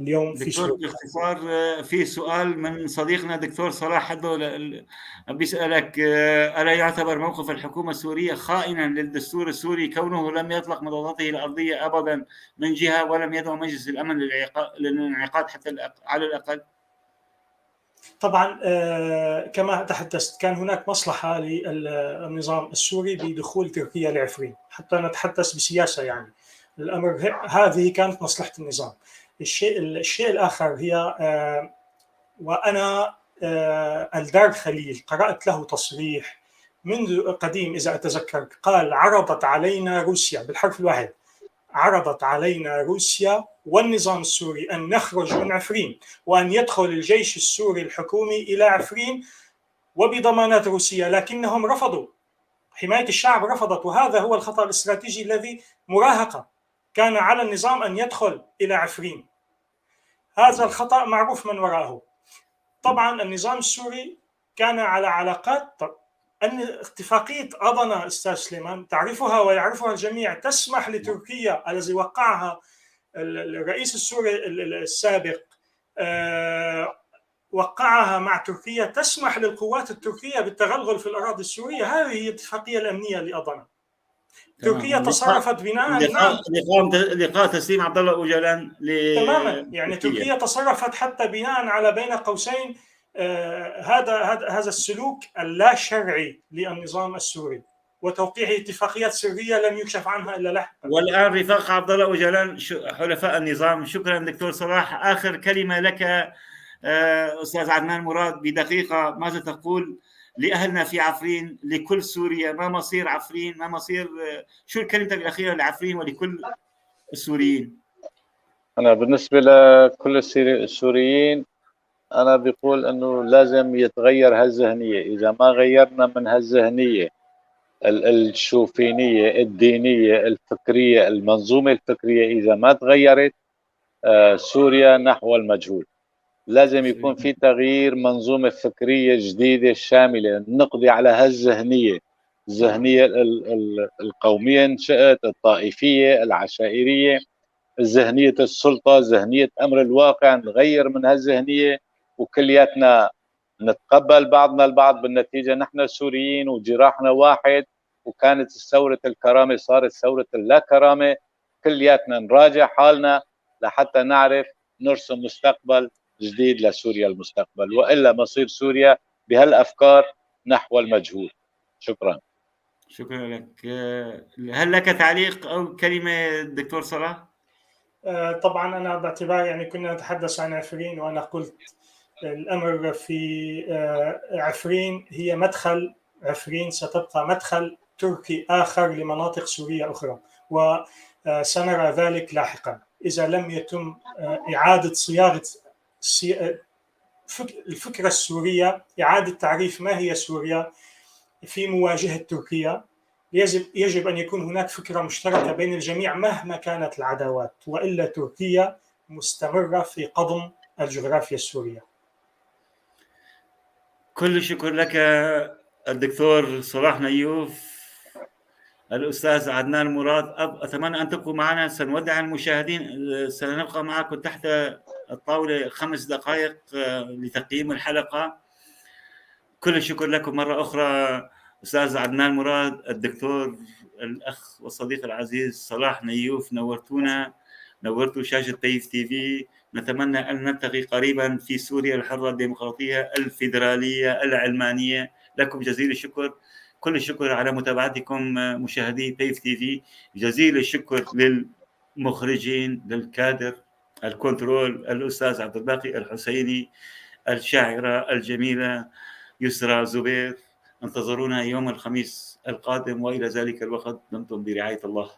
اليوم في دكتور. باختصار، في سؤال من صديقنا دكتور صلاح حدو بيسألك: ألا يعتبر موقف الحكومة السورية خائنا للدستور السوري كونه لم يطلق مضاداته الأرضية أبدا من جهة، ولم يدعو مجلس الأمن للانعقاد حتى على الأقل؟ طبعا كما تحدثت، كان هناك مصلحة للنظام السوري بدخول تركيا لعفرين، حتى نتحدث بسياسة يعني. الأمر هذه كانت مصلحة النظام. الشيء الآخر هي وأنا الدار خليل قرأت له تصريح منذ قديم إذا أتذكر، قال: عرضت علينا روسيا، بالحرف الواحد، عرضت علينا روسيا والنظام السوري أن نخرج من عفرين وأن يدخل الجيش السوري الحكومي إلى عفرين وبضمانات روسية، لكنهم رفضوا حماية الشعب رفضت، وهذا هو الخطأ الاستراتيجي الذي مراهقة كان على النظام أن يدخل إلى عفرين. هذا الخطأ معروف من وراءه. طبعا النظام السوري كان على علاقات، أن اتفاقية أضنا أستاذ سليمان تعرفها ويعرفها الجميع، تسمح لتركيا الذي وقعها الرئيس السوري السابق، وقعها مع تركيا، تسمح للقوات التركية بالتغلغل في الأراضي السورية. هذه هي الاتفاقية الأمنية لأضنا. تركيا تصرفت بناء لقاء تسليم عبد الله أوجلان تماما، يعني تركيا تصرفت حتى بناء على بين قوسين هذا السلوك اللا شرعي للنظام السوري، وتوقيع اتفاقيات سرية لم يكشف عنها إلا لاحقا. والآن رفاق عبد الله أوجلان حلفاء النظام. شكرا دكتور صلاح. آخر كلمة لك أستاذ عدنان مراد بدقيقة، ماذا تقول لأهلنا في عفرين، لكل سوريا؟ ما مصير عفرين؟ ما مصير، شو كلمتك الأخيرة لعفرين ولكل السوريين؟ أنا بالنسبة لكل السوريين أنا بقول أنه لازم يتغير هالذهنية. إذا ما غيرنا من هالذهنية الشوفينية الدينية الفكرية، المنظومة الفكرية إذا ما تغيرت، سوريا نحو المجهول. لازم يكون في تغيير منظومة فكرية جديدة شاملة، نقضي على هالذهنية، الذهنية القومية نشأت، الطائفية العشائرية، ذهنية السلطة، ذهنية أمر الواقع، نغير من هالذهنية وكلياتنا نتقبل بعضنا البعض. بالنتيجة نحن سوريين وجراحنا واحد، وكانت ثورة الكرامة صارت ثورة اللا كرامة. كلياتنا نراجع حالنا لحتى نعرف نرسم مستقبل جديد لسوريا المستقبل، وإلا مصير سوريا بهالأفكار نحو المجهول. شكرا. شكرا لك. هل لك تعليق أو كلمة دكتور صلاح؟ طبعا أنا باعتبار يعني كنا نتحدث عن عفرين، وأنا قلت الأمر في عفرين هي مدخل، عفرين ستبقى مدخل تركي آخر لمناطق سورية أخرى، وسنرى ذلك لاحقا إذا لم يتم إعادة صياغة الفكرة السورية، إعادة تعريف ما هي سوريا في مواجهة تركيا. يجب أن يكون هناك فكرة مشتركة بين الجميع مهما كانت العداوات، وإلا تركيا مستمرة في قضم الجغرافيا السورية. كل الشكر لك الدكتور صلاح نيوف، الأستاذ عدنان مراد. أتمنى أن تبقوا معنا، سنودع المشاهدين، سنبقى معكم تحت الطاولة 5 دقائق لتقييم الحلقة. كل الشكر لكم مرة أخرى أستاذ عدنان مراد، الدكتور، الأخ والصديق العزيز صلاح نيوف. نورتوا شاشة طيف تي في. نتمنى أن نلتقي قريبا في سوريا الحرة الديمقراطية الفيدرالية العلمانية. لكم جزيل الشكر. كل الشكر على متابعتكم مشاهدي طيف تي في. جزيل الشكر للمخرجين، للكادر الكنترول، الأستاذ عبد الباقي الحسيني، الشاعرة الجميلة يسرى زبير. انتظرونا يوم الخميس القادم، وإلى ذلك الوقت دمتم برعاية الله.